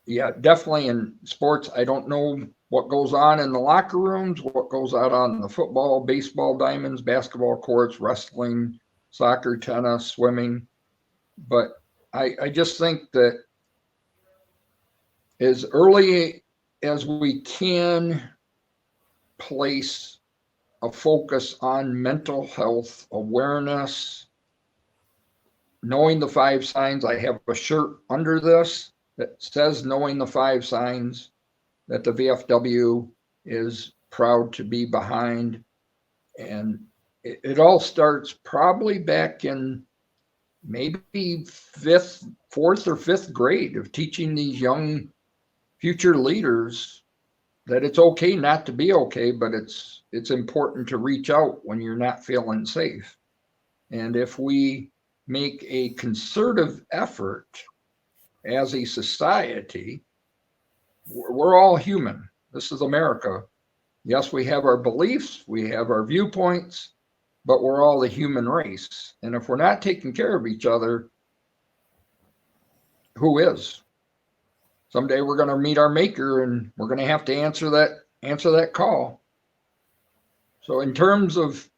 yeah, definitely in sports, I don't know what goes on in the locker rooms, what goes out on the football, baseball diamonds, basketball courts, wrestling, soccer, tennis, swimming. But I just think that as early as we can place a focus on mental health awareness, knowing the 5 signs. I have a shirt under this that says knowing the 5 signs, that the VFW is proud to be behind. And it all starts probably back in maybe 4th or 5th grade of teaching these young future leaders that it's okay not to be okay, but it's important to reach out when you're not feeling safe. And if we make a concerted effort as a society, we're all human. This is America. Yes, we have our beliefs, we have our viewpoints, but we're all the human race. And if we're not taking care of each other, who is? someday we're going to meet our maker, and we're going to have to answer that call. So in terms of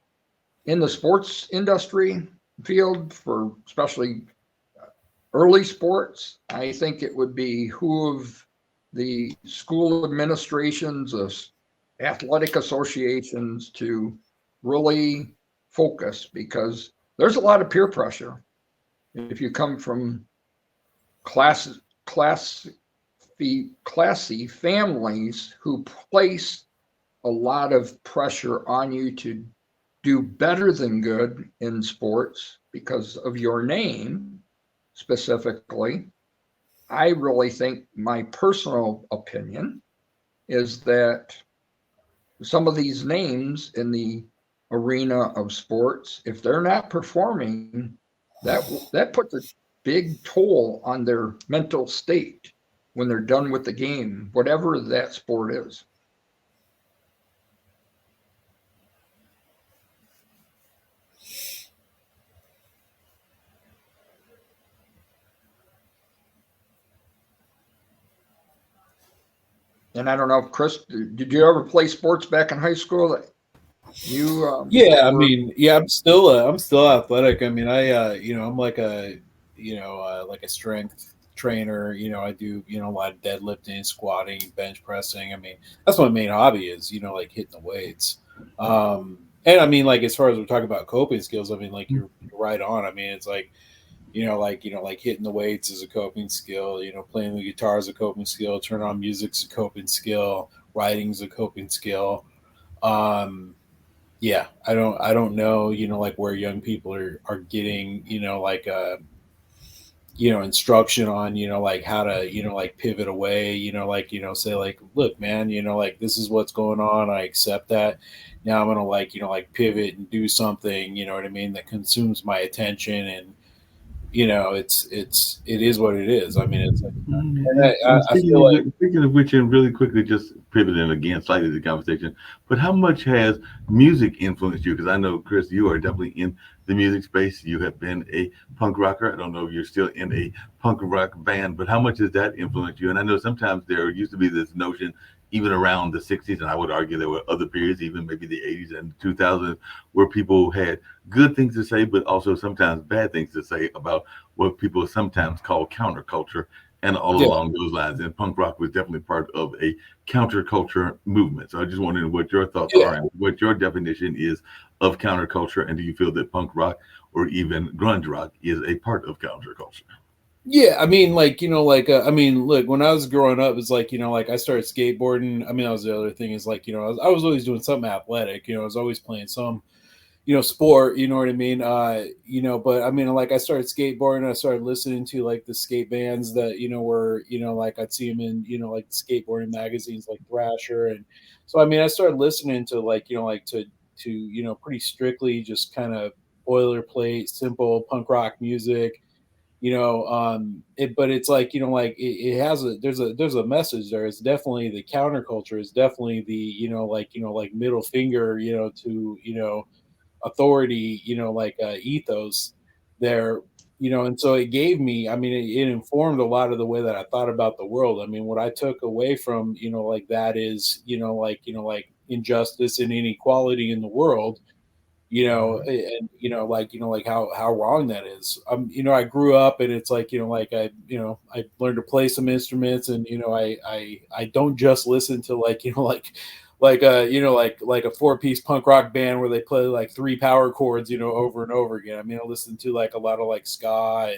in the sports industry field, for especially early sports, I think it would behoove the school administrations of athletic associations to really focus, because there's a lot of peer pressure. If you come from classy families who place a lot of pressure on you to do better than good in sports because of your name specifically, I really think, my personal opinion is that some of these names in the arena of sports, if they're not performing, that puts a big toll on their mental state when they're done with the game, whatever that sport is. And I don't know, Chris, did you ever play sports back in high school? Yeah, I mean, yeah, I'm still athletic. I mean, I'm like a strength trainer. I do, a lot of deadlifting, squatting, bench pressing. I mean, that's my main hobby is, like hitting the weights. And I mean, like, as far as we're talking about coping skills, I mean, like you're right on. I mean, it's like, like hitting the weights is a coping skill, playing the guitar is a coping skill, turn on music's a coping skill, writing's a coping skill. Yeah, I don't know, like where young people are getting, instruction on, like how to, like pivot away, say like, look, man, like this is what's going on. I accept that. Now I'm gonna like pivot and do something, you know what I mean, that consumes my attention, and it is what it is. I mean, it's like, and I feel like, Speaking of which, and really quickly, just pivoting again slightly the conversation, but how much has music influenced you? Because I know, Chris, you are definitely in the music space. You have been a punk rocker. I don't know if you're still in a punk rock band, but how much has that influenced you? And I know sometimes there used to be this notion, even around the 60s, and I would argue there were other periods, even maybe the 80s and 2000s, where people had good things to say, but also sometimes bad things to say about what people sometimes call counterculture, and all along those lines. And punk rock was definitely part of a counterculture movement. So I just wondering what your thoughts are and what your definition is of counterculture, and do you feel that punk rock or even grunge rock is a part of counterculture? Yeah, I mean, like, I mean, look, when I was growing up, it's like, like I started skateboarding. I mean, that was the other thing is like, I was always doing something athletic, I was always playing some, sport, you know what I mean? But I mean, like I started skateboarding, I started listening to like the skate bands that, were, like I'd see them in, like the skateboarding magazines like Thrasher. And so, I mean, I started listening to like, to, pretty strictly just kind of boilerplate, simple punk rock music. But it's like, it has there's a message there. It's definitely the counterculture. It's definitely the, like middle finger, to, authority, ethos there, and so it gave me, I mean, it informed a lot of the way that I thought about the world. I mean, what I took away from, like that is, like injustice and inequality in the world, and like how wrong that is. I grew up, and it's like, like I learned to play some instruments, and I don't just listen to like, like a like a 4-piece punk rock band where they play like 3 power chords, over and over again. I mean, I listen to like a lot of like ska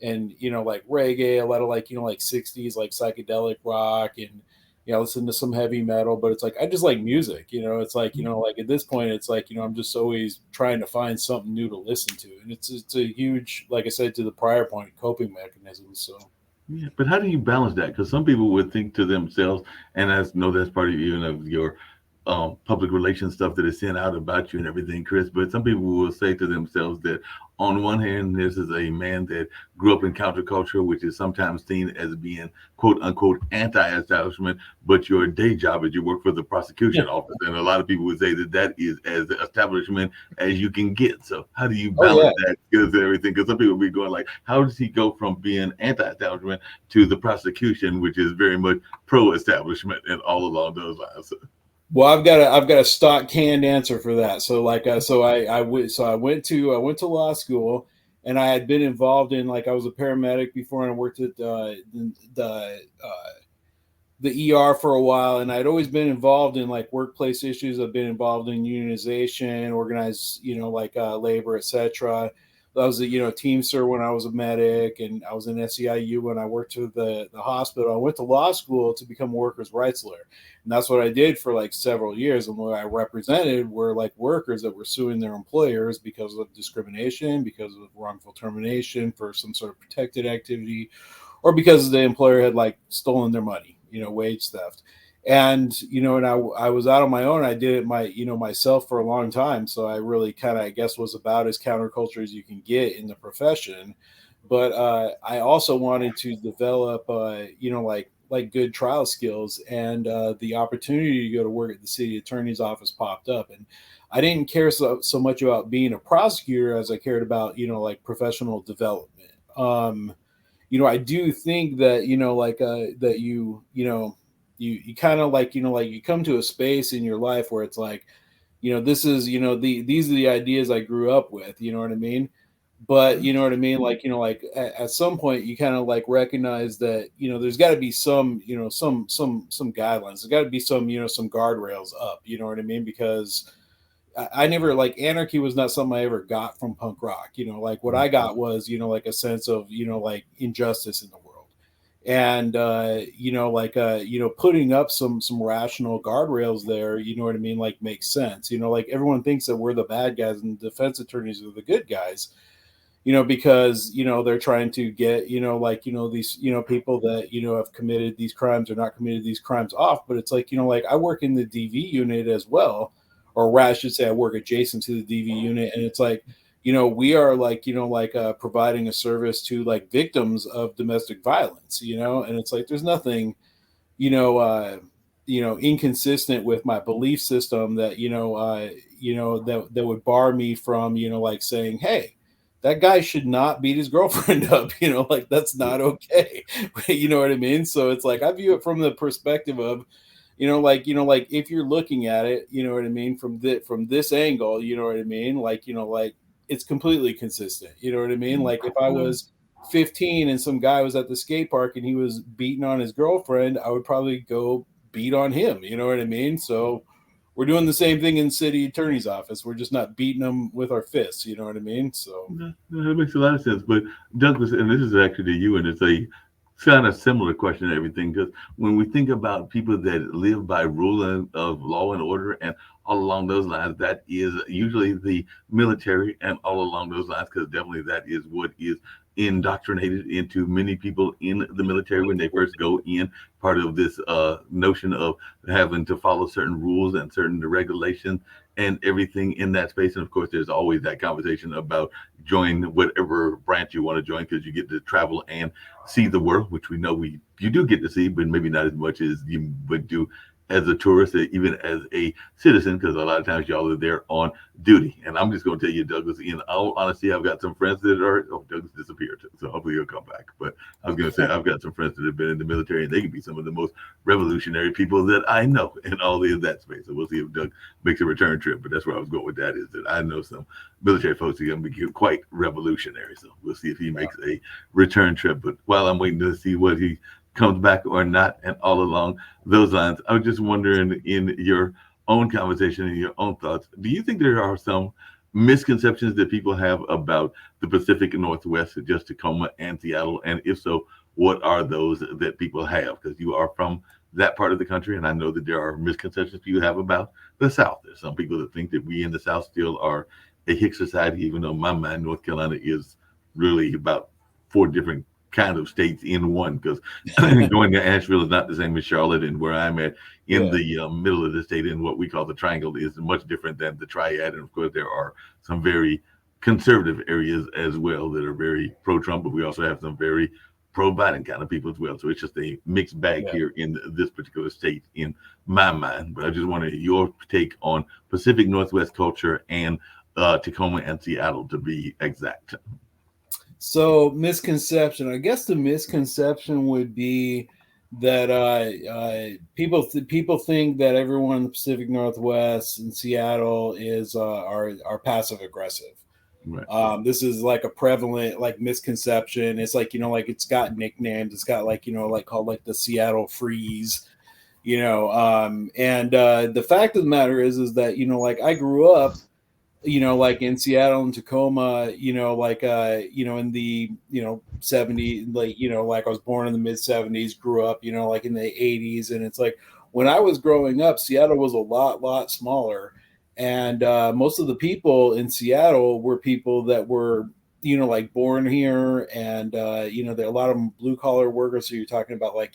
and like reggae, a lot of like like 60s like psychedelic rock, and listen to some heavy metal. But it's like I just like music. It's like like at this point, it's like I'm just always trying to find something new to listen to, and it's a huge, like I said to the prior point, coping mechanism. So. Yeah, but how do you balance that? Because some people would think to themselves, and I know that's part of even of your public relations stuff that is sent out about you and everything, Chris. But some people will say to themselves that on one hand, this is a man that grew up in counterculture, which is sometimes seen as being quote unquote anti-establishment, but your day job is you work for the prosecution office. And a lot of people would say that that is as establishment as you can get. So how do you balance that skills and everything? Because some people be going like, how does he go from being anti-establishment to the prosecution, which is very much pro-establishment and all along those lines? Well, I've got a stock canned answer for that. So I went to law school, and I had been involved in, like, I was a paramedic before, and I worked at the ER for a while, and I'd always been involved in like workplace issues. I've been involved in unionization, organized, labor, etc. I was a Teamster when I was a medic, and I was in SEIU when I worked for the hospital. I went to law school to become a workers' rights lawyer. And that's what I did for like several years. And what I represented were like workers that were suing their employers because of discrimination, because of wrongful termination for some sort of protected activity, or because the employer had like stolen their money, wage theft. And, and I was out on my own. I did it myself for a long time. So I really kind of, I guess, was about as counterculture as you can get in the profession. But I also wanted to develop, like good trial skills, and the opportunity to go to work at the city attorney's office popped up. And I didn't care so much about being a prosecutor as I cared about, like professional development. I do think that, that you kind of like, you come to a space in your life where it's like, this is, these are the ideas I grew up with, you know what I mean? But you know what I mean? Like, at some point you kind of like recognize that, there's gotta be some, some guidelines. There's gotta be some, some guardrails up, you know what I mean? Because I never, like, anarchy was not something I ever got from punk rock. Like what I got was, like a sense of, like injustice in the world. And putting up some rational guardrails there, you know what I mean, like makes sense. Like everyone thinks that we're the bad guys and defense attorneys are the good guys, because they're trying to get these people that have committed these crimes or not committed these crimes off. But it's like, like I work in the DV unit as well, or I should say I work adjacent to the DV unit, and it's like, we are like, providing a service to like victims of domestic violence, and it's like, there's nothing, inconsistent with my belief system that, that would bar me from, like saying, hey, that guy should not beat his girlfriend up, like that's not okay. You know what I mean? So it's like, I view it from the perspective of, like if you're looking at it, you know what I mean, from this angle, you know what I mean? Like, like it's completely consistent. You know what I mean? Like if I was 15 and some guy was at the skate park and he was beating on his girlfriend, I would probably go beat on him. You know what I mean? So we're doing the same thing in city attorney's office. We're just not beating them with our fists. You know what I mean? So that makes a lot of sense. But Douglas, and this is actually to you, and it's a kind of similar question and everything, because when we think about people that live by rule of law and order and all along those lines, that is usually the military, and all along those lines, because definitely that is what is indoctrinated into many people in the military when they first go in. Part of this notion of having to follow certain rules and certain regulations and everything in that space. And of course, there's always that conversation about join whatever branch you want to join, because you get to travel and see the world, which we know you do get to see, but maybe not as much as you would do as a tourist, even as a citizen, because a lot of times y'all are there on duty. And I'm just going to tell you, Douglas, in all honesty, I've got some friends that are, Douglas disappeared, so hopefully he'll come back. But I was going to say, I've got some friends that have been in the military, and they can be some of the most revolutionary people that I know in all of that space. So we'll see if Doug makes a return trip. But that's where I was going with that, is that I know some military folks who are going to be quite revolutionary. So we'll see if he makes a return trip. But while I'm waiting to see what he comes back or not, and all along those lines, I was just wondering, in your own conversation and your own thoughts, do you think there are some misconceptions that people have about the Pacific Northwest, just Tacoma and Seattle? And if so, what are those that people have? Because you are from that part of the country, and I know that there are misconceptions people have about the South. There's some people that think that we in the South still are a hick society, even though in my mind, North Carolina is really about 4 different kind of states in one, because going to Asheville is not the same as Charlotte, and where I'm at in the middle of the state in what we call the triangle is much different than the triad. And of course, there are some very conservative areas as well that are very pro-Trump, but we also have some very pro-Biden kind of people as well. So it's just a mixed bag here in this particular state, in my mind. But I just wanted your take on Pacific Northwest culture and Tacoma and Seattle, to be exact. So misconception. I guess the misconception would be that people think that everyone in the Pacific Northwest and Seattle is are passive aggressive. Right. This is like a prevalent like misconception. It's like, like it's got nicknames. It's got like, like called like the Seattle Freeze, and the fact of the matter is that, like I grew up, like in Seattle and Tacoma, like, in the, 70s, like, like I was born in the mid 70s, grew up, like in the 80s. And it's like, when I was growing up, Seattle was a lot smaller. And most of the people in Seattle were people that were, like born here. And, there are a lot of them blue collar workers. So you're talking about like,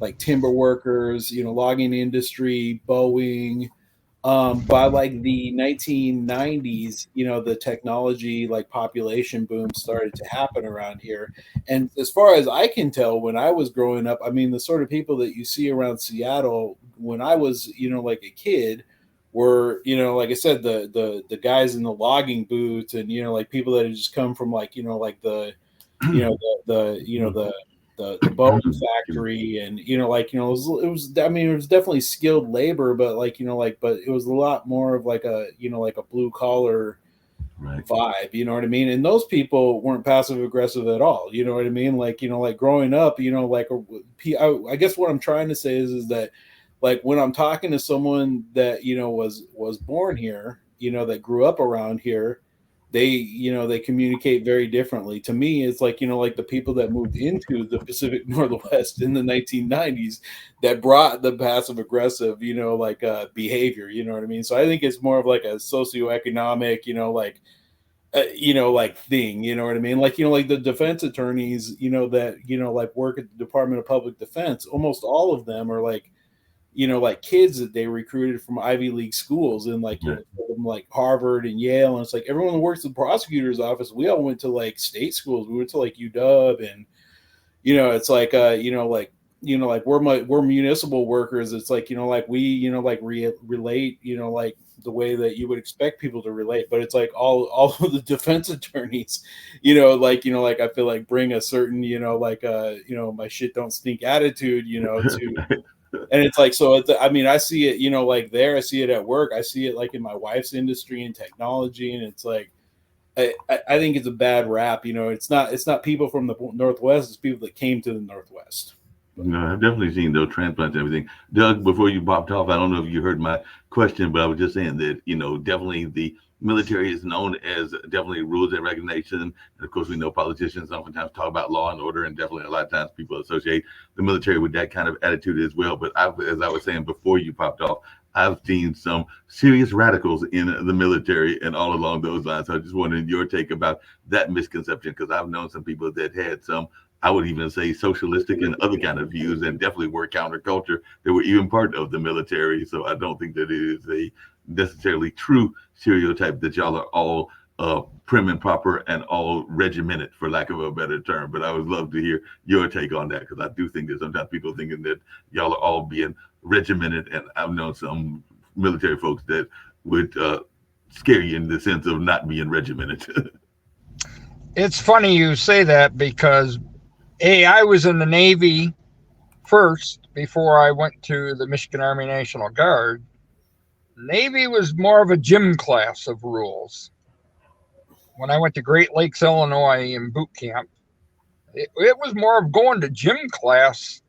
like timber workers, logging industry, Boeing. By like the 1990s, the technology like population boom started to happen around here. And as far as I can tell, when I was growing up, I mean, the sort of people that you see around Seattle when I was, like a kid were, like I said, the guys in the logging boots and, like people that had just come from like, like the, the Boeing factory, and it was I mean, it was definitely skilled labor, but like but it was a lot more of like a like a blue collar vibe, you know what I mean? And those people weren't passive aggressive at all, you know what I mean? Like like growing up, like I guess what I'm trying to say is that like when I'm talking to someone that was born here, that grew up around here, they communicate very differently. To me, it's like, like the people that moved into the Pacific Northwest in the 1990s that brought the passive aggressive, behavior, you know what I mean? So I think it's more of like a socioeconomic, like thing, you know what I mean? Like, like the defense attorneys, that, like work at the Department of Public Defense, almost all of them are like, like kids that they recruited from Ivy League schools and like, from like Harvard and Yale. And it's like everyone who works in the prosecutor's office, we all went to like state schools. We went to like UW, and, it's like, like we're municipal workers. It's like, like we, like relate, like the way that you would expect people to relate. But it's like all of the defense attorneys, like I feel like bring a certain, like, my shit don't stink attitude, to, and it's like, so I mean, I see it, like there, I see it at work. I see it like in my wife's industry and technology. And it's like, I think it's a bad rap. It's not people from the Northwest. It's people that came to the Northwest. No, I've definitely seen those transplants and everything. Doug, before you popped off, I don't know if you heard my question, but I was just saying that, definitely the military is known as definitely rules and recognition. And of course, we know politicians oftentimes talk about law and order, and definitely a lot of times people associate the military with that kind of attitude as well. But as I was saying before you popped off, I've seen some serious radicals in the military and all along those lines. So I just wanted your take about that misconception, because I've known some people that had some, I would even say, socialistic and other kind of views, and definitely were counterculture. They were even part of the military. So I don't think that it is a necessarily true stereotype that y'all are all prim and proper and all regimented, for lack of a better term. But I would love to hear your take on that, because I do think that sometimes people thinking that y'all are all being regimented, and I've known some military folks that would scare you in the sense of not being regimented. It's funny you say that, because I was in the Navy first before I went to the Michigan Army National Guard. Navy was more of a gym class of rules. When I went to Great Lakes, Illinois in boot camp, it was more of going to gym class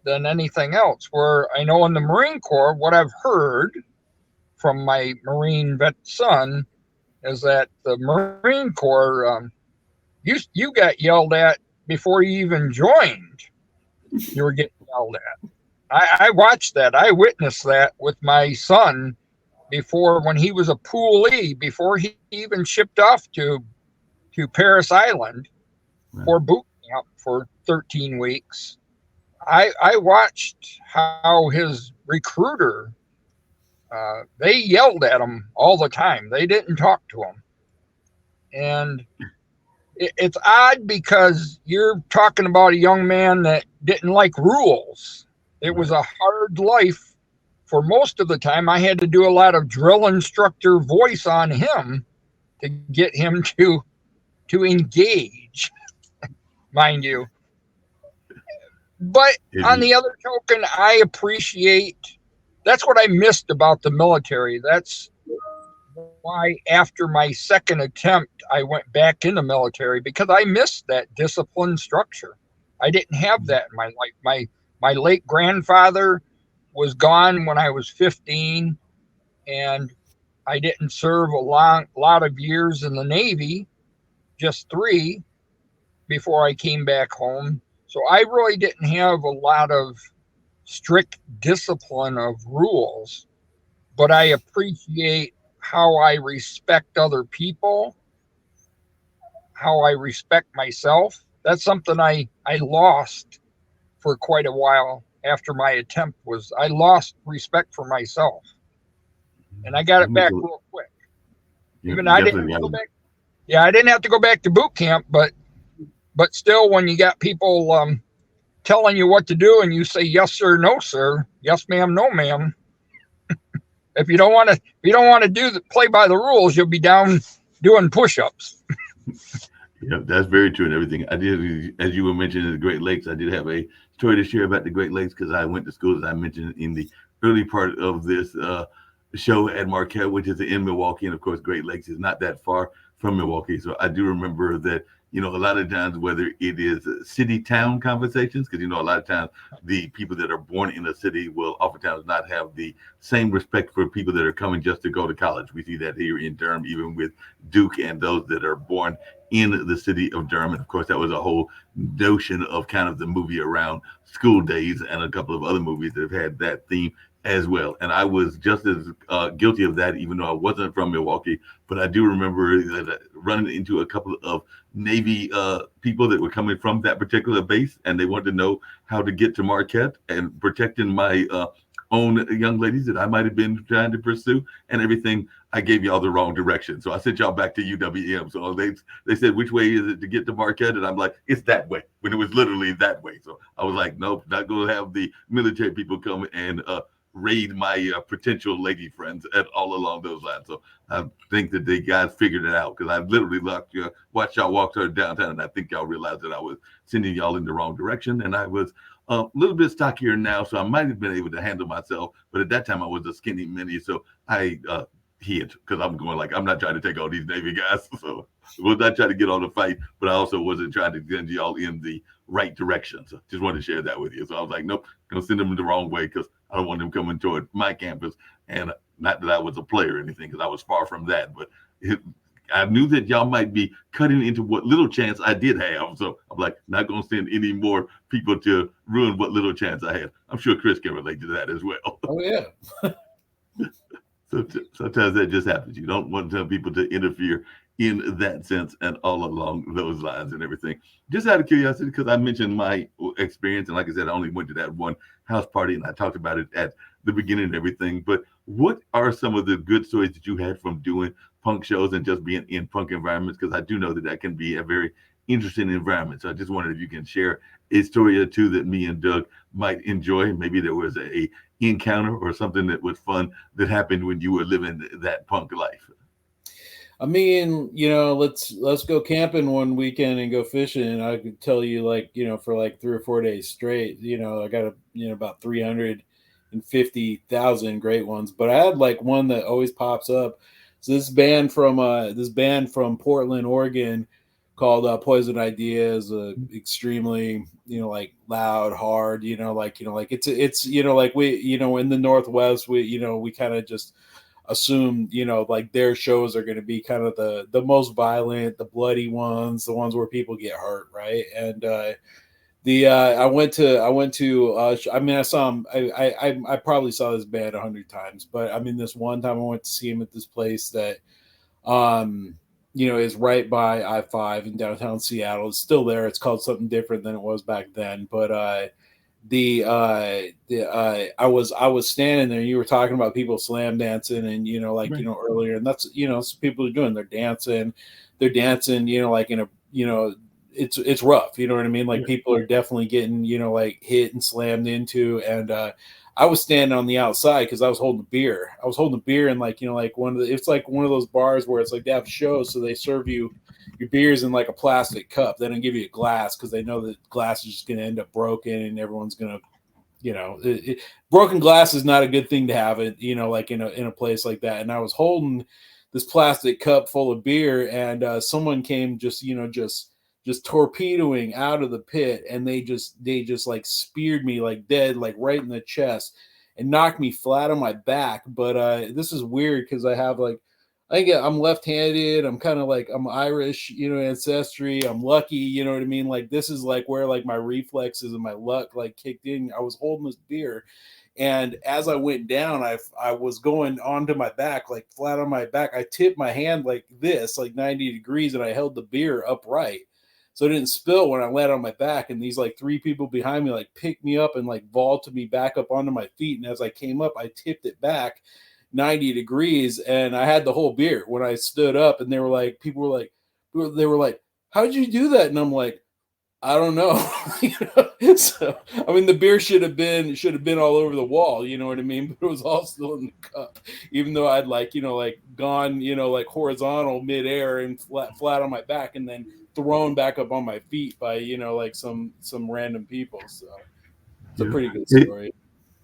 than anything else. Where I know in the Marine Corps, what I've heard from my Marine vet son is that the Marine Corps, you got yelled at before you even joined. You were getting yelled at. I watched that. I witnessed that with my son before, when he was a poolee, before he even shipped off to Paris Island for boot camp for 13 weeks. I watched how his recruiter, they yelled at him all the time. They didn't talk to him. And it's odd because you're talking about a young man that didn't like rules. It was a hard life for most of the time. I had to do a lot of drill instructor voice on him to get him to engage, mind you. But on the other token, I appreciate, that's what I missed about the military. That's why after my second attempt, I went back in the military, because I missed that discipline structure. I didn't have that in my life. My late grandfather was gone when I was 15, and I didn't serve a lot of years in the Navy, just 3 before I came back home. So I really didn't have a lot of strict discipline of rules, but I appreciate how I respect other people, how I respect myself. That's something I lost for quite a while after my attempt. Was I lost respect for myself, and I got it back real quick. Even I didn't go back. Yeah, I didn't have to go back to boot camp, but still, when you got people telling you what to do and you say yes sir, no sir, yes ma'am, no ma'am. If you don't want to play by the rules, you'll be down doing push-ups. Yeah, that's very true and everything. I did, as you were mentioning the Great Lakes, I did have a story to share about the Great Lakes because I went to school, as I mentioned in the early part of this show, at Marquette, which is in Milwaukee. And of course, Great Lakes is not that far from Milwaukee. So I do remember that, a lot of times, whether it is city-town conversations, because, a lot of times the people that are born in a city will oftentimes not have the same respect for people that are coming just to go to college. We see that here in Durham, even with Duke and those that are born in the city of Durham. And of course, that was a whole notion of kind of the movie around School Days and a couple of other movies that have had that theme as well. And I was just as guilty of that, even though I wasn't from Milwaukee. But I do remember that running into a couple of Navy people that were coming from that particular base, and they wanted to know how to get to Marquette, and protecting my own young ladies that I might have been trying to pursue and everything. I gave y'all the wrong direction. So I sent y'all back to UWM. So they said, which way is it to get to Marquette? And I'm like, it's that way, when it was literally that way. So I was like, nope, not going to have the military people come and raid my potential lady friends at all along those lines. So I think that they guys figured it out, because I literally watched y'all walk to downtown, and I think y'all realized that I was sending y'all in the wrong direction. And I was a little bit stockier now, so I might have been able to handle myself. But at that time, I was a skinny mini, so I hid, because I'm going like, I'm not trying to take all these Navy guys. So I was not trying to get on the fight, but I also wasn't trying to send y'all in the right direction. So just wanted to share that with you. So I was like, nope, gonna send them the wrong way, because I don't want them coming toward my campus. And not that I was a player or anything, because I was far from that. But I knew that y'all might be cutting into what little chance I did have. So I'm like, not going to send any more people to ruin what little chance I had. I'm sure Chris can relate to that as well. Oh, yeah. So sometimes that just happens. You don't want people to interfere in that sense and all along those lines and everything. Just out of curiosity, because I mentioned my experience, and like I said, I only went to that one house party, and I talked about it at the beginning and everything. But what are some of the good stories that you had from doing punk shows and just being in punk environments? Because I do know that can be a very interesting environment. So I just wondered if you can share a story or two that me and Doug might enjoy. Maybe there was a encounter or something that was fun that happened when you were living that punk life. I mean, let's go camping one weekend and go fishing. And I could tell you, for like 3 or 4 days straight, I got about 350,000 great ones. But I had like one that always pops up. So this band from Portland, Oregon, called Poison Idea, is extremely loud, hard. It's like we in the Northwest, we kind of just assume their shows are going to be kind of the most violent, the bloody ones, the ones where people get hurt, right? And I saw him. I probably saw this band 100 times, but this one time I went to see him at this place that is right by I-5 in downtown Seattle. It's still there. It's called something different than it was back then, but I was standing there. You were talking about people slam dancing, and earlier, and that's that's what people are doing. They're dancing, like in a it's rough. You know what I mean? Like people are definitely getting like hit and slammed into, and I was standing on the outside because I was holding a beer. And like it's like one of those bars where it's like they have shows, so they serve you your beers in like a plastic cup. They don't give you a glass because they know that glass is just going to end up broken, and everyone's going to, broken glass is not a good thing to have it, like in a place like that. And I was holding this plastic cup full of beer, and someone came just torpedoing out of the pit, and they just like speared me like dead, like right in the chest, and knocked me flat on my back. But this is weird because I think I'm left-handed. I'm kind of like, I'm Irish, ancestry. I'm lucky, you know what I mean? Like this is like where like my reflexes and my luck like kicked in. I was holding this beer, and as I went down, I was going onto my back, like flat on my back. I tipped my hand like this, like 90 degrees, and I held the beer upright so it didn't spill when I landed on my back. And these like three people behind me like picked me up and like vaulted me back up onto my feet. And as I came up, I tipped it back 90 degrees, and I had the whole beer when I stood up. And they were like, they were like, how'd you do that? And I'm like, I don't know. So I mean, the beer should have been all over the wall, you know what I mean? But it was all still in the cup, even though I'd like gone like horizontal midair and flat on my back, and then thrown back up on my feet by like some random people. So it's a pretty good story.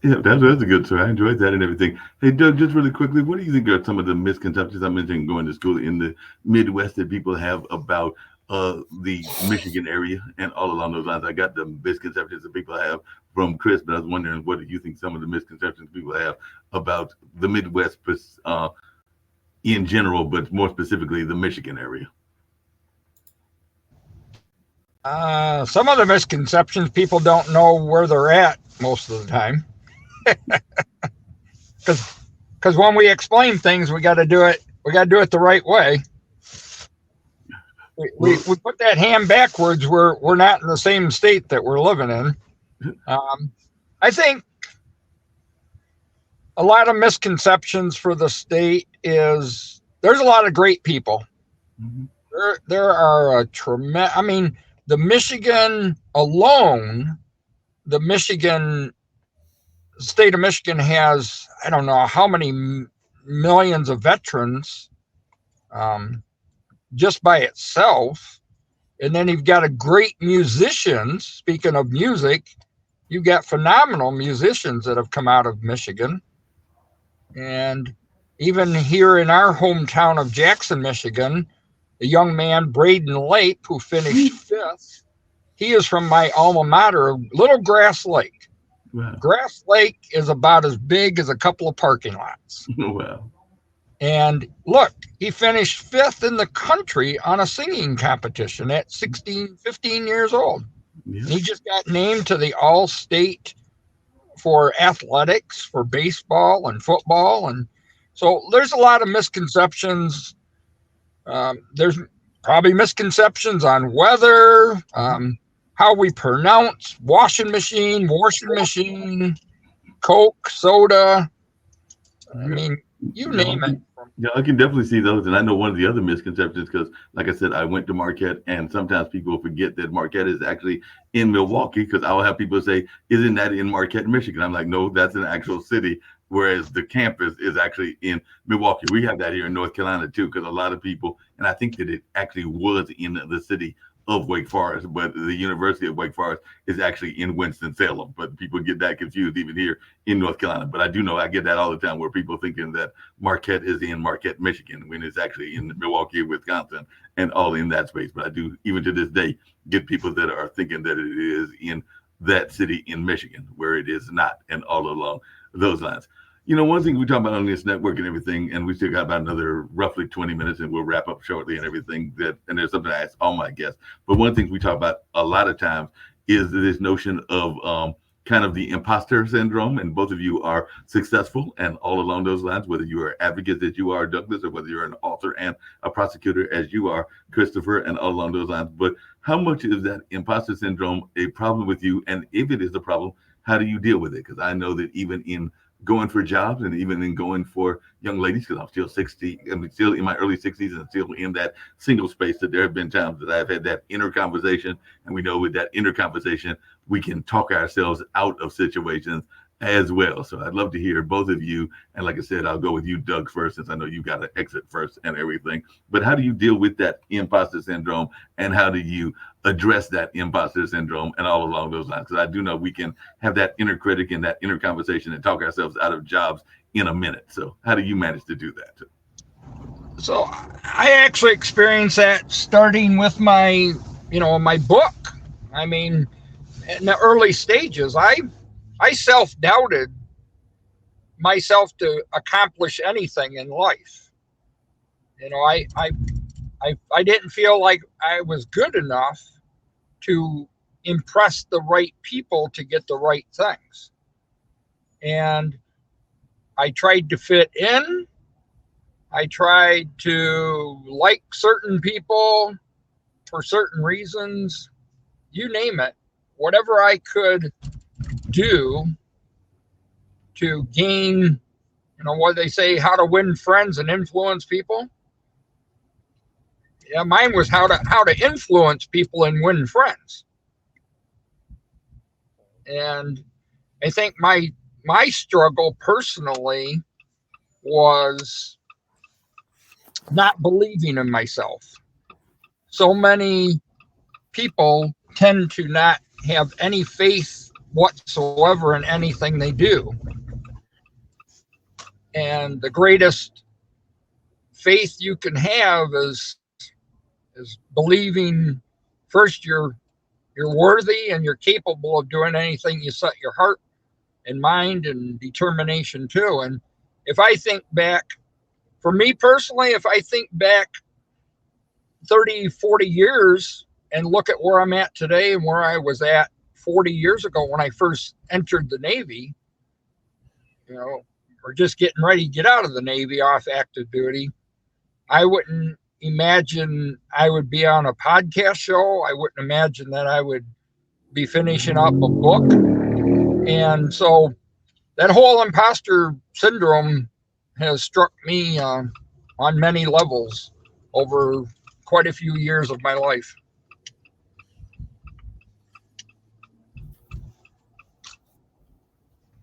Yeah, that's a good story. I enjoyed that and everything. Hey, Doug, just really quickly, what do you think are some of the misconceptions I mentioned going to school in the Midwest that people have about the Michigan area and all along those lines? I got the misconceptions that people have from Chris, but I was wondering, what do you think some of the misconceptions people have about the Midwest in general, but more specifically the Michigan area? Some of the misconceptions, people don't know where they're at most of the time. Because when we explain things, we got to do it the right way. We put that hand backwards. We're not in the same state that we're living in. I think a lot of misconceptions for the state is there's a lot of great people. Mm-hmm. There are a tremendous. I mean, the Michigan alone, state of Michigan has, I don't know how many millions of veterans just by itself. And then you've got a great musicians. Speaking of music, you've got phenomenal musicians that have come out of Michigan. And even here in our hometown of Jackson, Michigan, a young man, Braden Lake, who finished fifth, he is from my alma mater, Little Grass Lake. Wow. Grass Lake is about as big as a couple of parking lots. Wow. And look, he finished fifth in the country on a singing competition at 15 years old. Yeah. He just got named to the all-state for athletics, for baseball and football. And so there's a lot of misconceptions. There's probably misconceptions on weather, how we pronounce washing machine, Coke, soda. I mean, you name it. Yeah, I can definitely see those. And I know one of the other misconceptions, because like I said, I went to Marquette, and sometimes people forget that Marquette is actually in Milwaukee, because I'll have people say, isn't that in Marquette, Michigan? I'm like, no, that's an actual city, whereas the campus is actually in Milwaukee. We have that here in North Carolina too, because a lot of people, and I think that it actually was in the city of Wake Forest, but the University of Wake Forest is actually in Winston-Salem. But people get that confused even here in North Carolina. But I do know I get that all the time, where people thinking that Marquette is in Marquette, Michigan, when it's actually in Milwaukee, Wisconsin, and all in that space. But I do, even to this day, get people that are thinking that it is in that city in Michigan, where it is not, and all along those lines. You know, one thing we talk about on this network and everything, and we still got about another roughly 20 minutes, and we'll wrap up shortly and everything, and there's something I ask all my guests. But one thing we talk about a lot of times is this notion of kind of the imposter syndrome, and both of you are successful and all along those lines, whether you are advocates as you are, Douglas, or whether you're an author and a prosecutor as you are, Christopher, and all along those lines. But how much is that imposter syndrome a problem with you? And if it is a problem, how do you deal with it? Because I know that even in going for jobs and even in going for young ladies, because I'm still 60, I'm still in my early 60s and still in that single space, that there have been times that I've had that inner conversation. And we know with that inner conversation, we can talk ourselves out of situations as well. So I'd love to hear both of you. And like I said, I'll go with you, Doug, first, since I know you got to exit first and everything. But how do you deal with that imposter syndrome? And how do you address that imposter syndrome and all along those lines? Because I do know we can have that inner critic and that inner conversation and talk ourselves out of jobs in a minute. So how do you manage to do that? So I actually experienced that starting with my book. I mean, in the early stages, I self-doubted myself to accomplish anything in life. I didn't feel like I was good enough to impress the right people to get the right things. And I tried to fit in. I tried to like certain people for certain reasons, you name it, whatever I could do to gain, what they say, how to win friends and influence people. Yeah, mine was how to influence people and win friends. And I think my struggle personally was not believing in myself. So many people tend to not have any faith whatsoever in anything they do. And the greatest faith you can have is believing first you're worthy and you're capable of doing anything you set your heart and mind and determination to. And if I think back, for me personally, if I think back 30, 40 years and look at where I'm at today and where I was at 40 years ago when I first entered the Navy, or just getting ready to get out of the Navy off active duty, I wouldn't imagine I would be on a podcast show. I wouldn't imagine that I would be finishing up a book. And so that whole imposter syndrome has struck me on many levels over quite a few years of my life.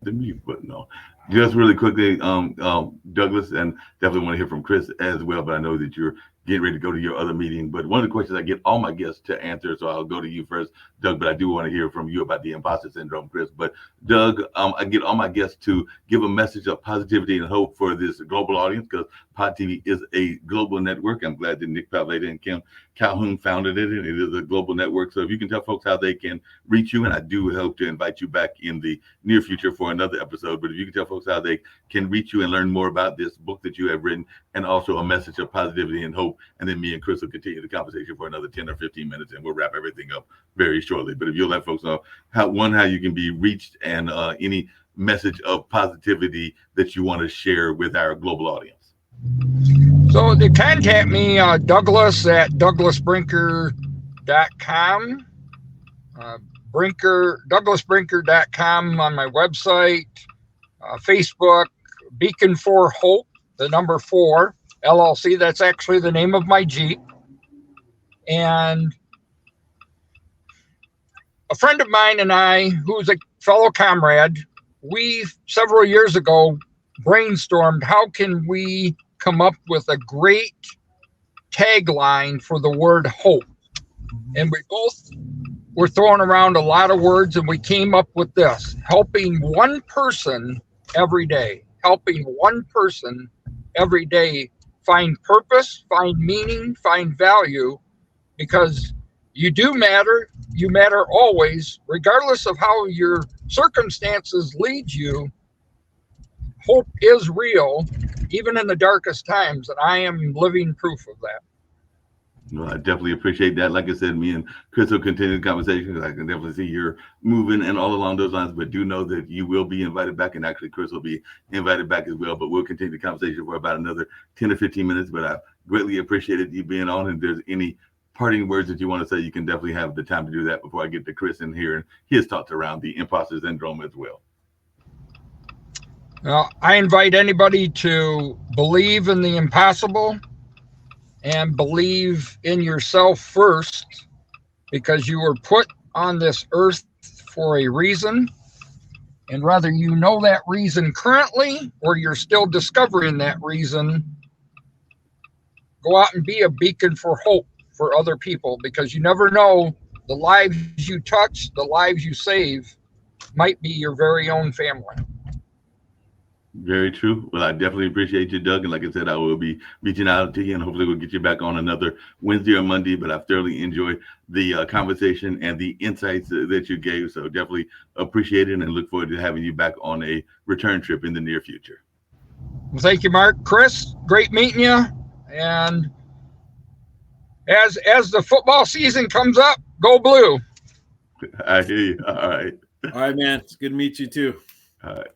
The mute button on. Just really quickly, Douglas, and definitely want to hear from Chris as well, but I know that you're getting ready to go to your other meeting. But one of the questions I get all my guests to answer, so I'll go to you first, Doug, but I do want to hear from you about the imposter syndrome, Chris. But Doug, I get all my guests to give a message of positivity and hope for this global audience, because Pod TV is a global network. I'm glad that Nick Pavleta and Kim Calhoun founded it, and it is a global network. So if you can tell folks how they can reach you, and I do hope to invite you back in the near future for another episode, but if you can tell folks how they can reach you and learn more about this book that you have written, and also a message of positivity and hope, and then me and Chris will continue the conversation for another 10 or 15 minutes, and we'll wrap everything up very shortly. But if you'll let folks know how you can be reached, and any message of positivity that you want to share with our global audience. So to contact me, Douglas at douglasbrinker.com, douglasbrinker.com on my website, Facebook, Beacon for Hope, the number 4, LLC. That's actually the name of my Jeep. And a friend of mine and I, who's a fellow comrade, we several years ago brainstormed how can we come up with a great tagline for the word hope. And we both were throwing around a lot of words, and we came up with this: helping one person every day. Helping one person every day find purpose, find meaning, find value, because you do matter. You matter always, regardless of how your circumstances lead you. Hope is real, even in the darkest times, and I am living proof of that. Well, I definitely appreciate that. Like I said, me and Chris will continue the conversation, because I can definitely see you're moving and all along those lines, but do know that you will be invited back, and actually Chris will be invited back as well. But we'll continue the conversation for about another 10 or 15 minutes, but I greatly appreciated you being on. And if there's any parting words that you want to say, you can definitely have the time to do that before I get to Chris in here and his thoughts around the imposter syndrome as well. Well, I invite anybody to believe in the impossible and believe in yourself first, because you were put on this earth for a reason. And whether you know that reason currently or you're still discovering that reason, go out and be a beacon for hope for other people, because you never know, the lives you touch, the lives you save might be your very own family. Very true. Well, I definitely appreciate you, Doug. And like I said, I will be reaching out to you, and hopefully we'll get you back on another Wednesday or Monday. But I've thoroughly enjoyed the conversation and the insights that you gave. So definitely appreciate it and look forward to having you back on a return trip in the near future. Well, thank you, Mark. Chris, great meeting you. And as the football season comes up, go blue. I hear you. All right. All right, man. It's good to meet you too. All right.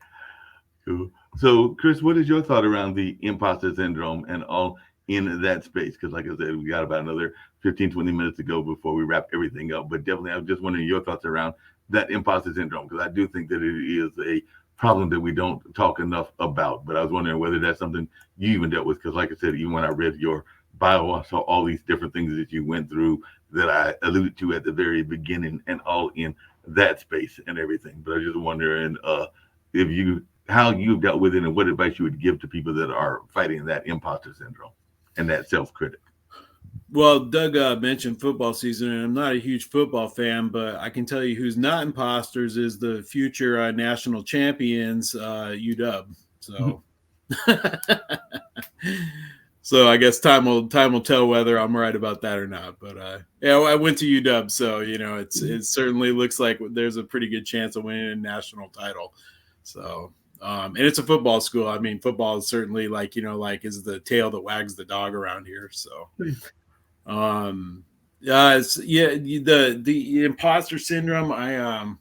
Cool. So, Chris, what is your thought around the imposter syndrome and all in that space? Because like I said, we got about another 15, 20 minutes to go before we wrap everything up. But definitely, I'm just wondering your thoughts around that imposter syndrome, because I do think that it is a problem that we don't talk enough about. But I was wondering whether that's something you even dealt with, because like I said, even when I read your bio, I saw all these different things that you went through that I alluded to at the very beginning, and all in that space and everything. But I was just wondering how you've dealt with it and what advice you would give to people that are fighting that imposter syndrome and that self-critic. Well, Doug mentioned football season, and I'm not a huge football fan, but I can tell you who's not imposters is the future national champions, UW. So, so I guess time will tell whether I'm right about that or not. But yeah, I went to UW, so it certainly looks like there's a pretty good chance of winning a national title. So. And it's a football school. I mean, football is certainly is the tail that wags the dog around here. So, the imposter syndrome. I'm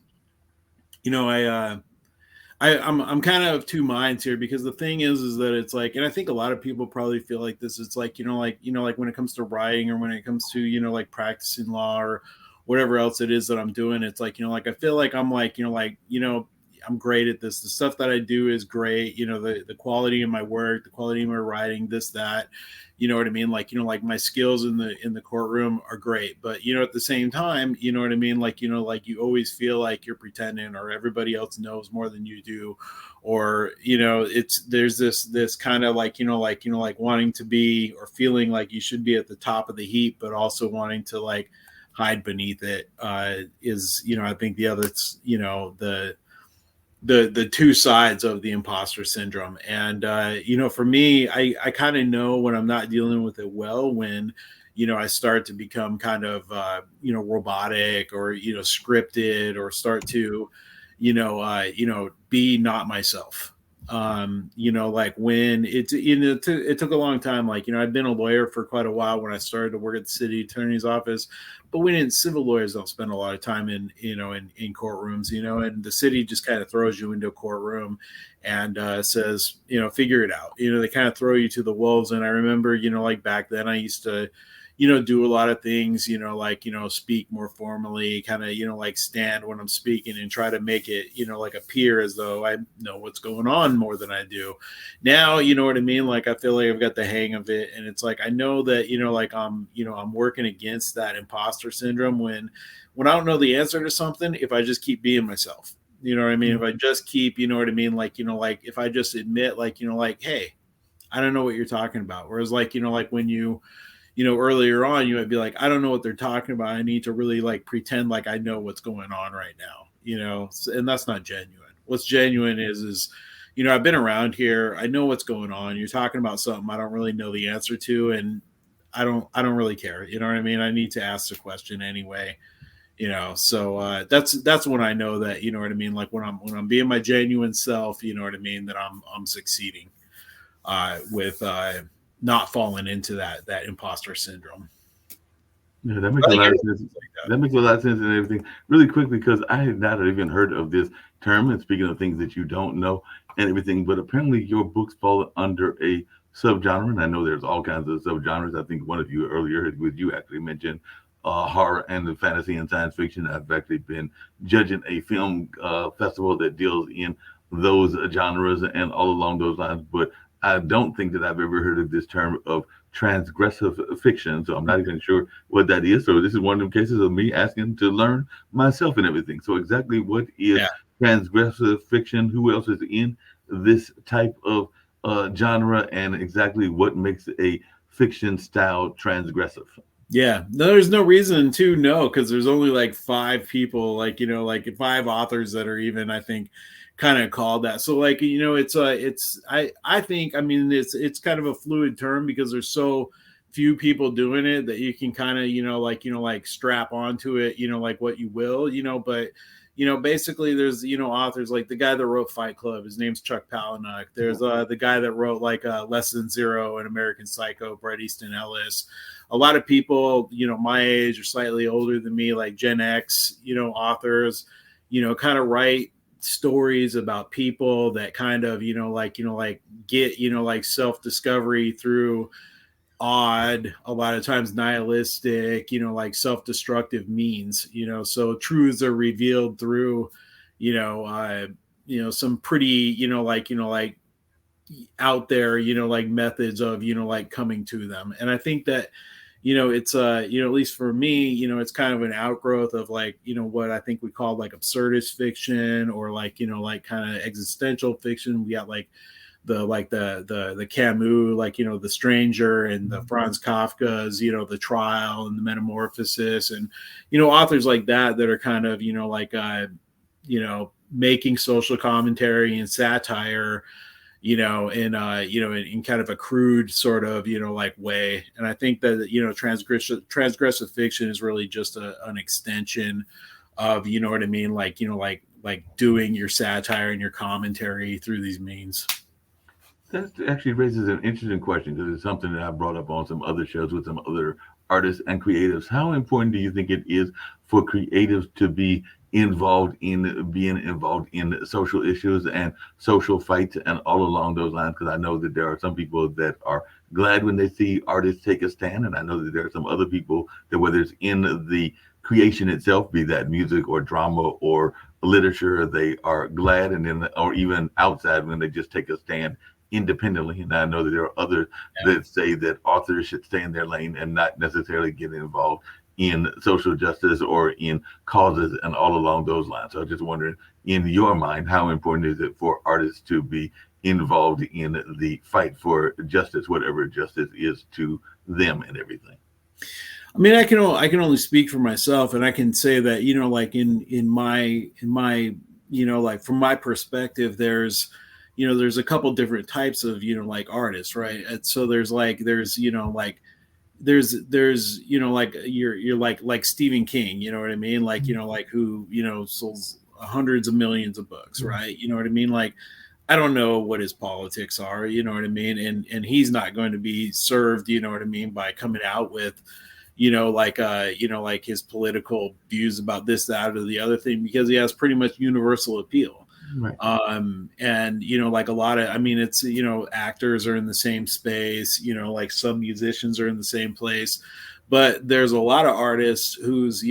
kind of of two minds here, because the thing is that it's like, and I think a lot of people probably feel like this. It's like, like when it comes to writing, or when it comes to, like practicing law or whatever else it is that I'm doing. It's like, I feel like I'm I'm great at this. The stuff that I do is great. The quality of my work, the quality of my writing, this, that, you know what I mean? Like my skills in the courtroom are great, but at the same time, you know what I mean? Like you always feel like you're pretending, or everybody else knows more than you do. Or, there's this kind of like wanting to be, or feeling like you should be at the top of the heap, but also wanting to like hide beneath it, is, I think the other, the two sides of the imposter syndrome. And, for me, I kind of know when I'm not dealing with it well, when, I start to become kind of, robotic, or, scripted, or start to, be not myself. Like when it took a long time. Like, I'd been a lawyer for quite a while when I started to work at the city attorney's office, but civil lawyers don't spend a lot of time in courtrooms, and the city just kind of throws you into a courtroom and says, figure it out. They kind of throw you to the wolves. And I remember, like back then I used to, do a lot of things, speak more formally, kind of, like stand when I'm speaking and try to make it, like appear as though I know what's going on more than I do. Now, you know what I mean? Like, I feel like I've got the hang of it. And it's like, I know that, I'm working against that imposter syndrome when I don't know the answer to something, if I just keep being myself, you know what I mean? Mm-hmm. If I just keep, you know what I mean? Like, if I just admit, like, hey, I don't know what you're talking about. Whereas like, like when earlier on, you might be like, I don't know what they're talking about. I need to really like pretend like I know what's going on right now, and that's not genuine. What's genuine is, I've been around here. I know what's going on. You're talking about something I don't really know the answer to, and I don't really care. You know what I mean? I need to ask the question anyway, so that's when I know that, you know what I mean? Like when I'm being my genuine self, you know what I mean? That I'm succeeding with not falling into that imposter syndrome. Yeah, that makes a lot of sense. That makes a lot of sense and everything. Really quickly, because I had not even heard of this term, and speaking of things that you don't know and everything, but apparently your books fall under a subgenre, and I know there's all kinds of subgenres. I think one of you earlier with you actually mentioned horror and the fantasy and science fiction. I've actually been judging a film festival that deals in those genres and all along those lines, but I don't think that I've ever heard of this term of transgressive fiction. So I'm not even sure what that is. So this is one of the cases of me asking to learn myself and everything. So exactly what is transgressive fiction? Who else is in this type of genre, and exactly what makes a fiction style transgressive? Yeah, no, there's no reason to know, because there's only like 5 people, like, like 5 authors that are even, I think, kind of called that. So like, it's I think, I mean, it's kind of a fluid term because there's so few people doing it that you can kind of, like strap onto it, like what you will, but basically there's, authors like the guy that wrote Fight Club, his name's Chuck Palahniuk. There's the guy that wrote like Less Than Zero and American Psycho, Bret Easton Ellis. A lot of people, my age or slightly older than me, like Gen X, authors, kind of write stories about people that kind of, get, like self-discovery through odd, a lot of times nihilistic, like self-destructive means, so truths are revealed through, some pretty, like out there, like methods of, like coming to them. And I think that, it's at least for me, it's kind of an outgrowth of like, what I think we call like absurdist fiction, or like, like kind of existential fiction. We got like the Camus, like, The Stranger, and the Franz Kafka's, The Trial and the Metamorphosis, and, authors like that are kind of, like, making social commentary and satire, in kind of a crude sort of, like way. And I think that, transgressive fiction is really just an extension of, what I mean? Like, like doing your satire and your commentary through these means. That actually raises an interesting question, because it's something that I brought up on some other shows with some other artists and creatives. How important do you think it is for creatives to be being involved in social issues and social fights and all along those lines? Because I know that there are some people that are glad when they see artists take a stand, and I know that there are some other people that, whether it's in the creation itself, be that music or drama or literature, they are glad, and then, or even outside, when they just take a stand independently. And I know that there are others that say that authors should stay in their lane and not necessarily get involved in social justice or in causes and all along those lines. So I'm just wondering, in your mind, how important is it for artists to be involved in the fight for justice, whatever justice is to them and everything? I mean, I can only speak for myself, and I can say that, like in my like from my perspective, there's a couple different types of, like artists, right? And so there's like you're like Stephen King, you know what I mean? Like, like who, sold hundreds of millions of books, right? You know what I mean? Like, I don't know what his politics are, you know what I mean? And he's not going to be served, you know what I mean, by coming out with, like his political views about this, that, or the other thing, because he has pretty much universal appeal. Right. And like a lot of, I mean, it's, actors are in the same space, like some musicians are in the same place, but there's a lot of artists whose,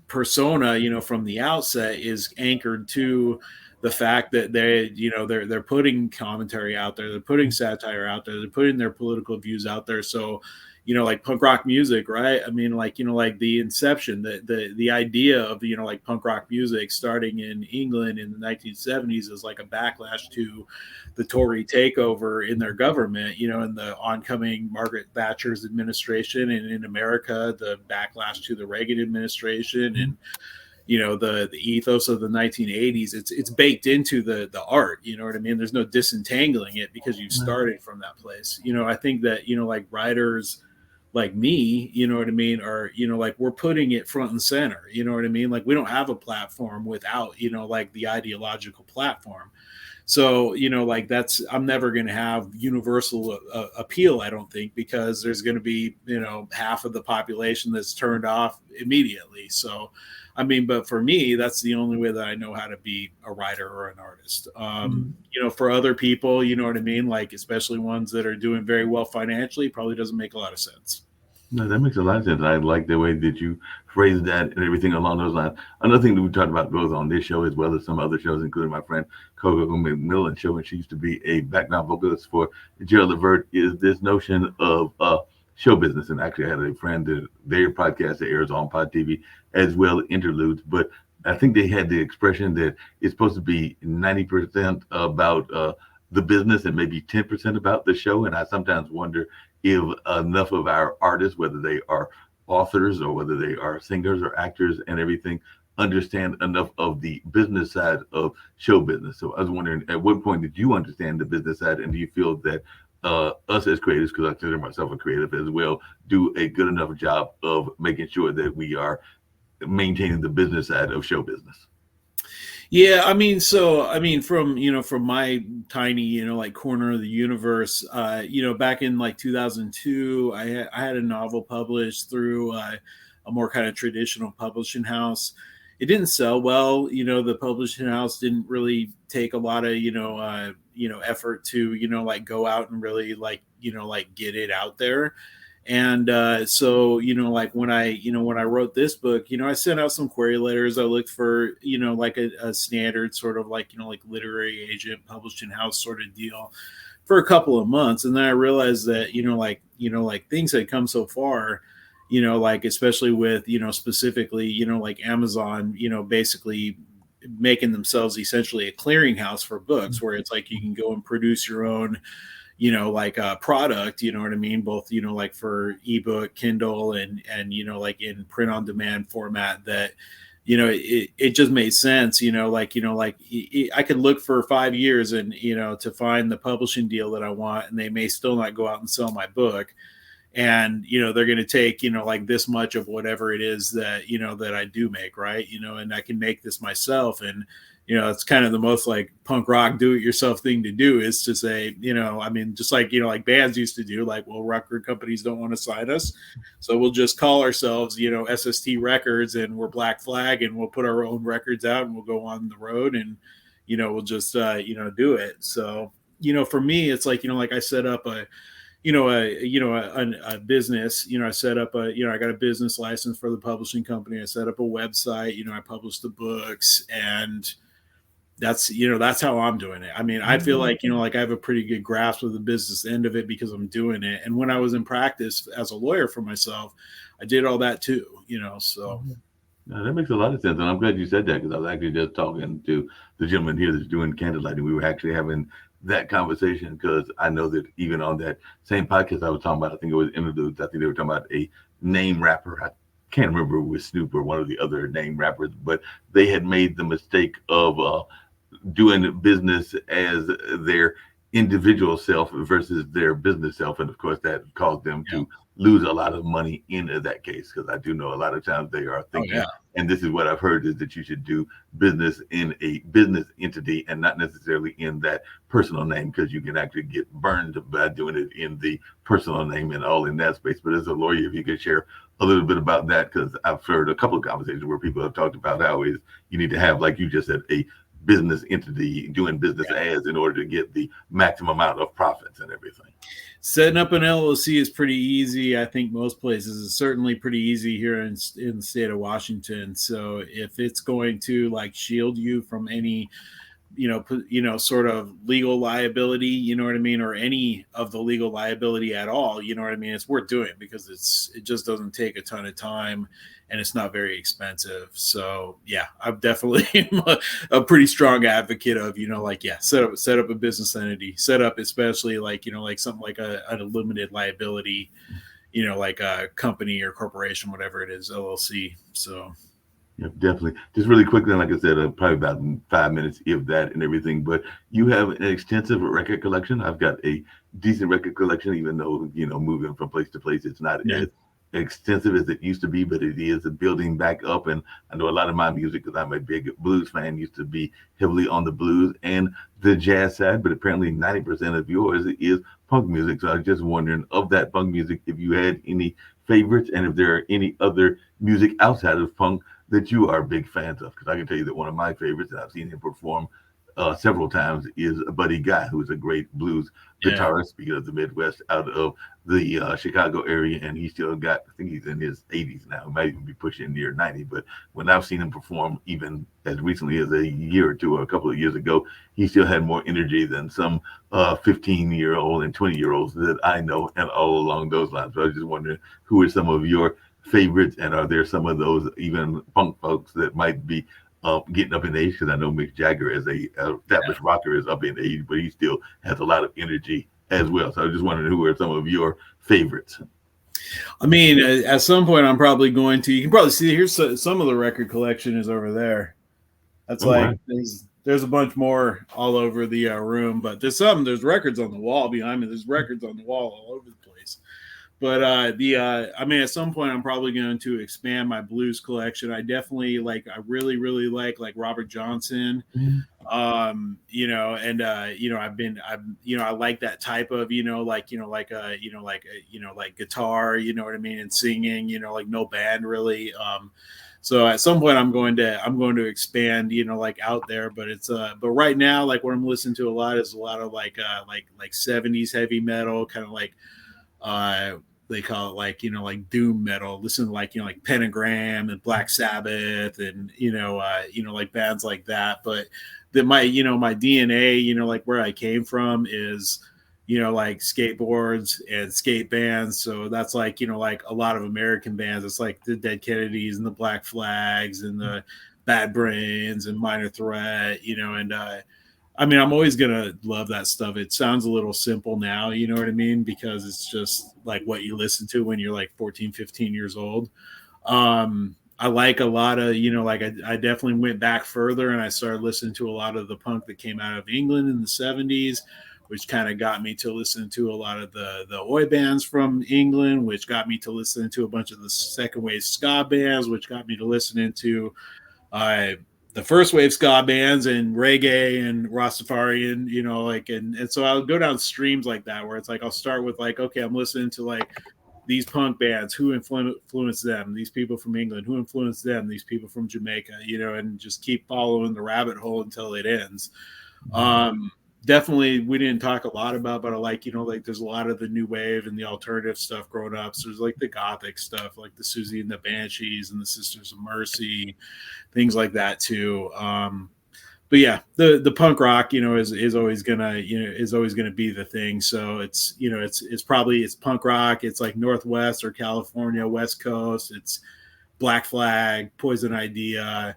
persona, from the outset is anchored to the fact that they're putting commentary out there, they're putting satire out there, they're putting their political views out there. So, like punk rock music, right? I mean, like, like the inception, the idea of, like punk rock music starting in England in the 1970s is like a backlash to the Tory takeover in their government, and the oncoming Margaret Thatcher's administration, and in America, the backlash to the Reagan administration, and the ethos of the 1980s. It's baked into the art, you know what I mean? There's no disentangling it, because you started from that place. I think that, like writers like me, you know what I mean, are, like we're putting it front and center, you know what I mean? Like we don't have a platform without, like the ideological platform. So, like I'm never going to have universal appeal, I don't think, because there's going to be, half of the population that's turned off immediately. So, I mean, but for me, that's the only way that I know how to be a writer or an artist. For other people, you know what I mean? Like, especially ones that are doing very well financially, probably doesn't make a lot of sense. No, that makes a lot of sense. I like the way that you phrase that and everything along those lines. Another thing that we talked about both on this show as well as some other shows, including my friend Coco McMillan show, and she used to be a background vocalist for Gerald Levert, is this notion of show business. And actually, I had a friend that their podcast that airs on Pod TV as well, Interludes. But I think they had the expression that it's supposed to be 90% about the business and maybe 10% about the show. And I sometimes wonder if enough of our artists, whether they are authors or whether they are singers or actors and everything, understand enough of the business side of show business. So I was wondering, at what point did you understand the business side, and do you feel that us as creatives, because I consider myself a creative as well, do a good enough job of making sure that we are maintaining the business side of show business? Yeah, from my tiny, like corner of the universe, back in like 2002, I had a novel published through a more kind of traditional publishing house. It didn't sell well. The publishing house didn't really take a lot of, effort to, like go out and really like get it out there. And so, like when I wrote this book, I sent out some query letters. I looked for, like a standard sort of like, like literary agent, publishing house sort of deal for a couple of months. And then I realized that, like things had come so far, like especially with, specifically, like Amazon, basically making themselves essentially a clearinghouse for books, where it's like you can go and produce your own like a product, you know what I mean? Both, like for ebook, Kindle, and, like in print on demand format, that, it just made sense, I could look for 5 years and, to find the publishing deal that I want, and they may still not go out and sell my book. And, they're going to take, like this much of whatever it is that, that I do make. Right. And I can make this myself. And, it's kind of the most like punk rock do it yourself thing to do, is to say, just like, like bands used to do, like, well, record companies don't want to sign us, so we'll just call ourselves, SST Records, and we're Black Flag, and we'll put our own records out, and we'll go on the road, and, we'll just, do it. So, for me, it's like, like I set up a business, I set up I got a business license for the publishing company. I set up a website, I published the books, and that's how I'm doing it. I mean, I feel like, like I have a pretty good grasp of the business end of it because I'm doing it. And when I was in practice as a lawyer for myself, I did all that too, so. No, that makes a lot of sense. And I'm glad you said that, because I was actually just talking to the gentleman here that's doing Candlelight, and we were actually having that conversation, because I know that even on that same podcast I was talking about, I think it was Interludes, I think they were talking about a name rapper. I can't remember if it was Snoop or one of the other name rappers, but they had made the mistake of doing business as their individual self versus their business self. And of course, that caused them to lose a lot of money in that case, because I do know a lot of times they are thinking, and this is what I've heard, is that you should do business in a business entity and not necessarily in that personal name, because you can actually get burned by doing it in the personal name and all in that space. But as a lawyer, if you could share a little bit about that, because I've heard a couple of conversations where people have talked about how is you need to have, like you just said, a business entity doing business as, in order to get the maximum amount of profits and everything. Setting up an LLC is pretty easy. I think most places. It's certainly pretty easy here in the state of Washington. So if it's going to like shield you from any, sort of legal liability, you know what I mean, or any of the legal liability at all, you know what I mean, it's worth doing, because it just doesn't take a ton of time, and it's not very expensive. So yeah, I'm definitely a pretty strong advocate of, set up a business entity, set up especially like, like something like a limited liability, like a company or corporation, whatever it is, LLC. So. Yep, definitely. Just really quickly, like I said, probably about 5 minutes, if that, and everything. But you have an extensive record collection. I've got a decent record collection, even though, moving from place to place, it's not as extensive as it used to be, but it is building back up. And I know a lot of my music, because I'm a big blues fan, used to be heavily on the blues and the jazz side, but apparently 90% of yours is punk music. So I was just wondering, of that punk music, if you had any favorites and if there are any other music outside of punk that you are big fans of. Because I can tell you that one of my favorites, and I've seen him perform several times, is Buddy Guy, who's a great blues guitarist, speaking of the Midwest, out of the Chicago area. And he still got, I think he's in his 80s now. He might even be pushing near 90. But when I've seen him perform, even as recently as a year or two or a couple of years ago, he still had more energy than some 15-year-old and 20-year-olds that I know, and all along those lines. So I was just wondering, who are some of your favorites, and are there some of those even punk folks that might be getting up in age? Because I know Mick Jagger, as a established rocker, is up in age, but he still has a lot of energy as well. So I was just wondering, who are some of your favorites? I mean, at some point, I'm probably going to. You can probably see here's some of the record collection is over there. That's Wow. there's a bunch more all over the room, but there's records on the wall behind me. There's records on the wall all over the place. But I mean, at some point, I'm probably going to expand my blues collection. I definitely I really, really like Robert Johnson, you know, and you know, I like that type of, like guitar, you know what I mean, and singing, like no band really. So at some point, I'm going to expand, out there. But it's but right now, what I'm listening to a lot is a lot of like 70s heavy metal, kind of they call it like doom metal. Listen to like Pentagram and Black Sabbath and like bands like that. But that my DNA, like where I came from is like skateboards and skate bands. So that's like a lot of American bands. It's like the Dead Kennedys and the Black Flags and the Bad Brains and Minor Threat, and I mean, I'm always going to love that stuff. It sounds a little simple now, you know what I mean? Because it's just like what you listen to when you're like 14, 15 years old. I like a lot of, I definitely went back further and I started listening to a lot of the punk that came out of England in the 70s, which kind of got me to listen to a lot of the oi bands from England, which got me to listen to a bunch of the second wave ska bands, which got me to listening to the first wave ska bands and reggae and Rastafarian, and so I'll go down streams like that where it's like I'll start with okay, I'm listening to these punk bands, who influenced them, these people from England, who influenced them, these people from Jamaica, and just keep following the rabbit hole until it ends. Definitely we didn't talk a lot about, but I like there's a lot of the new wave and the alternative stuff growing up. So there's the gothic stuff, like the Susie and the Banshees and the Sisters of Mercy, things like that too. But yeah, the punk rock, is always gonna be the thing. So it's it's punk rock. It's like Northwest or California, West Coast. It's Black Flag, Poison Idea,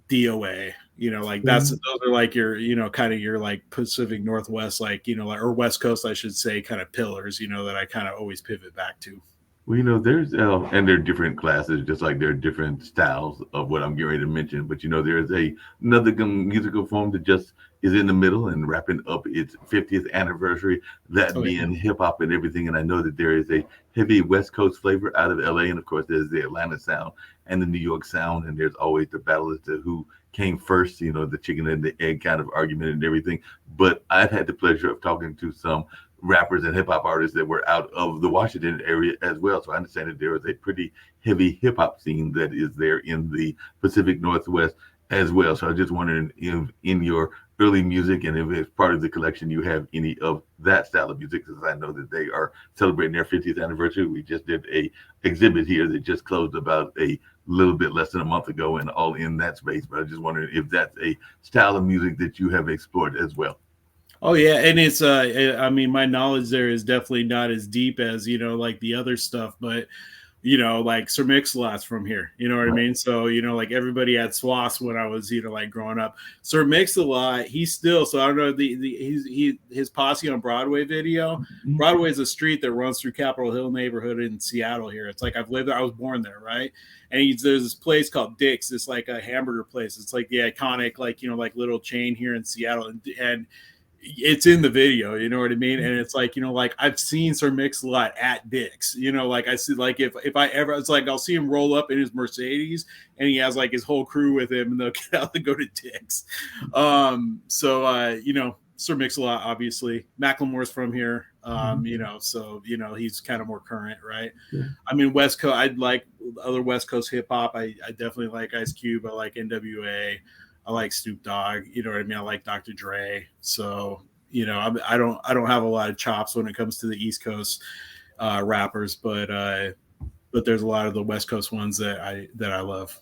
DOA. Those are your kind of your Pacific Northwest, or West Coast, I should say, kind of pillars, that I kind of always pivot back to. Well, there's and there are different classes, just like there are different styles of what I'm getting ready to mention. But there's another musical form that just is in the middle and wrapping up its 50th anniversary, that being hip hop and everything. And I know that there is a heavy West Coast flavor out of LA, and of course there's the Atlanta sound and the New York sound, and there's always the battle as to who came first, the chicken and the egg kind of argument and everything. But I've had the pleasure of talking to some rappers and hip hop artists that were out of the Washington area as well. So I understand that there is a pretty heavy hip hop scene that is there in the Pacific Northwest as well. So I was just wondering if in your early music and if it's part of the collection you have any of that style of music, because I know that they are celebrating their 50th anniversary. We just did a exhibit here that just closed about a little bit less than a month ago, and all in that space. But I was just wondering if that's a style of music that you have explored as well. Oh yeah, and it's I mean, my knowledge there is definitely not as deep as the other stuff, but Sir Mix-a-Lot's from here, you know what I mean? So everybody had Swass when I was growing up. Sir Mix-a-Lot, he's still, so I don't know, his Posse on Broadway video. Broadway is a street that runs through Capitol Hill neighborhood in Seattle here. It's like I've lived there, I was born there, right? And there's this place called Dick's. It's like a hamburger place. It's like the iconic little chain here in Seattle, and it's in the video, you know what I mean? And it's like, you know, like I've seen Sir Mix-a-Lot at Dick's, you know, like I see, like if I ever, it's like I'll see him roll up in his Mercedes and he has like his whole crew with him and they'll get out and go to Dick's. You know, Sir Mix-a-Lot, obviously. Macklemore's from here, you know, so, you know, he's kind of more current, right? Yeah. I mean, West Coast, I'd like other West Coast hip hop. I definitely like Ice Cube. I like NWA. I like Snoop Dogg, you know what I mean? I like Dr. Dre. So, you know, I don't have a lot of chops when it comes to the East Coast rappers, but there's a lot of the West Coast ones that I love.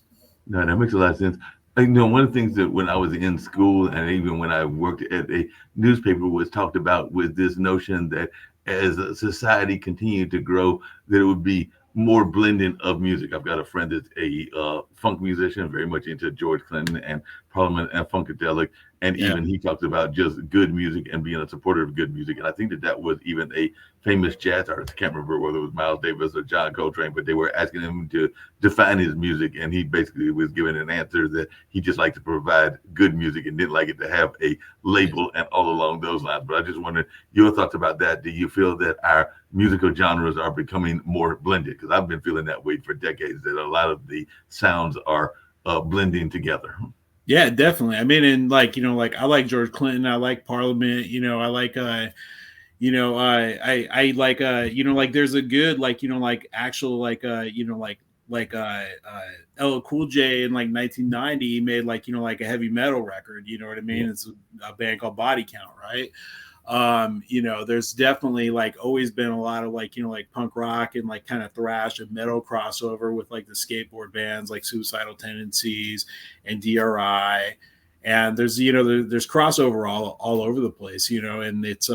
No, that makes a lot of sense. You know, one of the things that when I was in school and even when I worked at a newspaper was talked about was this notion that as a society continued to grow, that it would be more blending of music. I've got a friend that's a funk musician, very much into George Clinton and Parliament and Funkadelic. And even he talks about just good music and being a supporter of good music. And I think that was even a famous jazz artist. I can't remember whether it was Miles Davis or John Coltrane, but they were asking him to define his music. And he basically was giving an answer that he just liked to provide good music and didn't like it to have a label and all along those lines. But I just wondered your thoughts about that. Do you feel that our musical genres are becoming more blended? Because I've been feeling that way for decades, that a lot of the sounds are blending together. Yeah, definitely. I mean, and like, you know, like I like George Clinton, I like Parliament, you know, I like you know, I like you know, like there's a good like, you know, like actual like you know, like LL Cool J in like 1990 he made like, you know, like a heavy metal record, you know what I mean? Yeah. It's a band called Body Count, right? You know, there's definitely like always been a lot of like, you know, like punk rock and like kind of thrash and metal crossover with like the skateboard bands like Suicidal Tendencies and DRI. And there's, you know, there's crossover all over the place, you know, and it's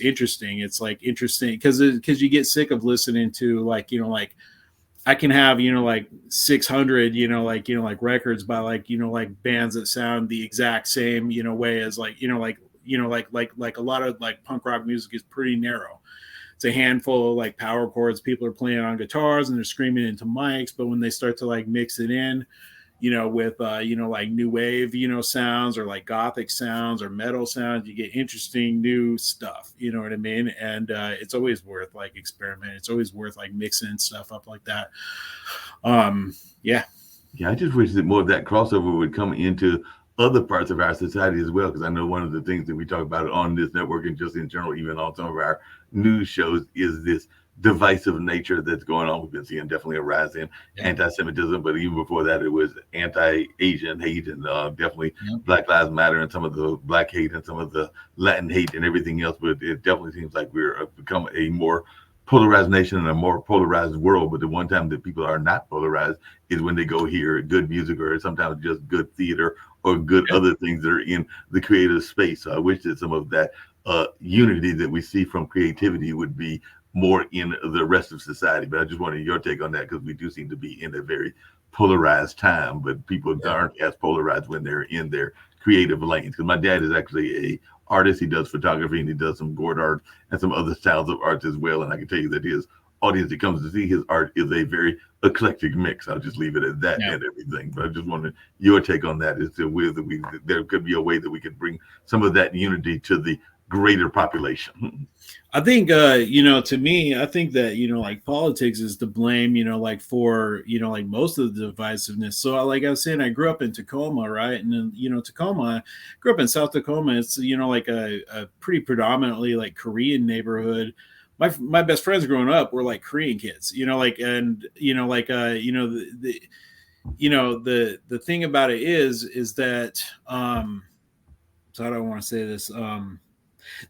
interesting. It's like interesting because you get sick of listening to like, you know, like I can have, you know, like 600, you know, like records by like, you know, like bands that sound the exact same, you know, way as like, you know, like a lot of like punk rock music is pretty narrow. It's a handful of like power chords. People are playing on guitars and they're screaming into mics. But when they start to like mix it in, you know, with, you know, like new wave, you know, sounds or like gothic sounds or metal sounds, you get interesting new stuff, you know what I mean? And it's always worth like experimenting. It's always worth like mixing stuff up like that. Yeah. Yeah, I just wish that more of that crossover would come into other parts of our society as well, because I know one of the things that we talk about on this network and just in general, even on some of our news shows, is this divisive nature that's going on. We've been seeing definitely a rise in anti-Semitism, but even before that, it was anti-Asian hate and definitely Black Lives Matter and some of the Black hate and some of the Latin hate and everything else. But it definitely seems like we're become a more polarized nation and a more polarized world. But the one time that people are not polarized is when they go hear good music or sometimes just good theater or good other things that are in the creative space. So I wish that some of that unity that we see from creativity would be more in the rest of society. But I just wanted your take on that, because we do seem to be in a very polarized time, but people aren't as polarized when they're in their creative lanes. Because my dad is actually a artist. He does photography and he does some board art and some other styles of art as well. And I can tell you that his audience that comes to see his art is a very eclectic mix. I'll just leave it at that and everything. But I just wanted your take on that, is that there could be a way that we could bring some of that unity to the greater population. I think, you know, to me, I think that, you know, like politics is to blame, you know, like for, you know, like most of the divisiveness. So like I was saying, I grew up in Tacoma, right? And then, you know, Tacoma, grew up in South Tacoma. It's, you know, like a pretty predominantly like Korean neighborhood. My best friends growing up were like Korean kids, you know, like, and, you know, like, you know, the thing about it is that, so I don't want to say this,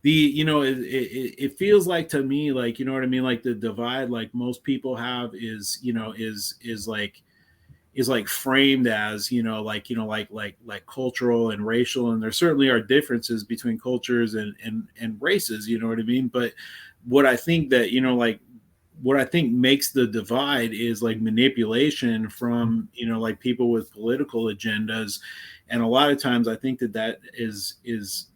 you know, it feels like to me, like, you know what I mean? Like the divide, like most people have is, you know, is like framed as, you know, like cultural and racial. And there certainly are differences between cultures and races, you know what I mean? But what I think that, you know, like what I think makes the divide is like manipulation from, you know, like people with political agendas. And a lot of times I think that is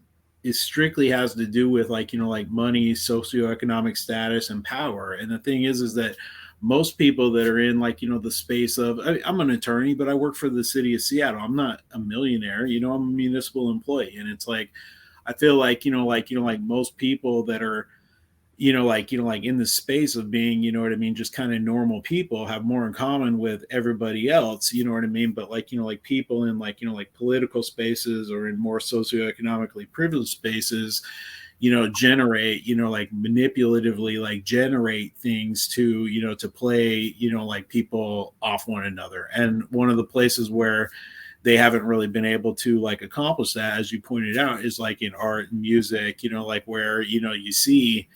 strictly has to do with like, you know, like money, socioeconomic status and power. And the thing is that most people that are in like, you know, the space of, I'm an attorney, but I work for the city of Seattle. I'm not a millionaire, you know, I'm a municipal employee. And it's like, I feel like, like most people that are, like in the space of being, just kind of normal people have more in common with everybody else, you know what I mean? But like, like people in like, like political spaces or in more socioeconomically privileged spaces, generate, like manipulatively, like generate things to, to play, like people off one another. And one of the places where they haven't really been able to like accomplish that, as you pointed out, is like in art and music, like where, you see,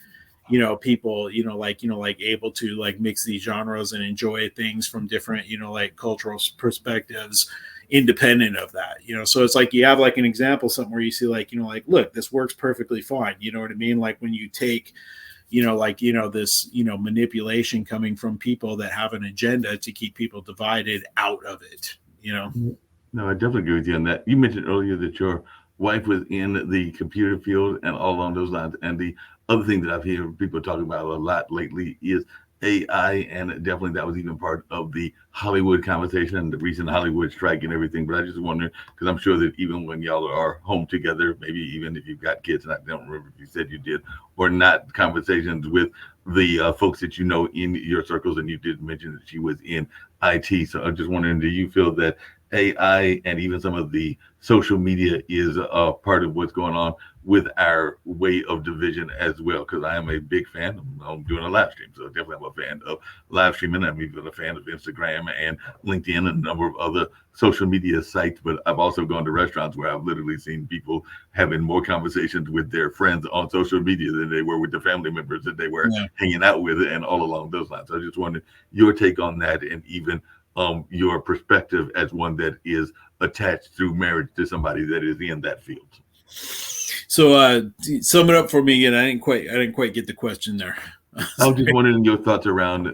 people, like able to like mix these genres and enjoy things from different, like cultural perspectives independent of that, so it's like you have like an example, something where you see like, like, look, this works perfectly fine, you know what I mean? Like when you take, like, this, manipulation coming from people that have an agenda to keep people divided out of it. No, I definitely agree with you on that. You mentioned earlier that your wife was in the computer field and all along those lines. And the other thing that I've heard people talking about a lot lately is AI, and definitely that was even part of the Hollywood conversation and the recent Hollywood strike and everything. But I just wonder, because I'm sure that even when y'all are home together, maybe even if you've got kids, and I don't remember if you said you did or not, conversations with the folks that you know in your circles, and you did mention that she was in IT. So I'm just wondering, do you feel that AI and even some of the social media is a part of what's going on with our way of division as well? Because I am a big fan. I'm doing a live stream, so definitely I'm a fan of live streaming. I'm even a fan of Instagram and LinkedIn and a number of other social media sites. But I've also gone to restaurants where I've literally seen people having more conversations with their friends on social media than they were with the family members that they were hanging out with, and all along those lines. So I just wondered your take on that, and even your perspective as one that is attached through marriage to somebody that is in that field. So sum it up for me again. I didn't quite get the question there. I was just wondering your thoughts around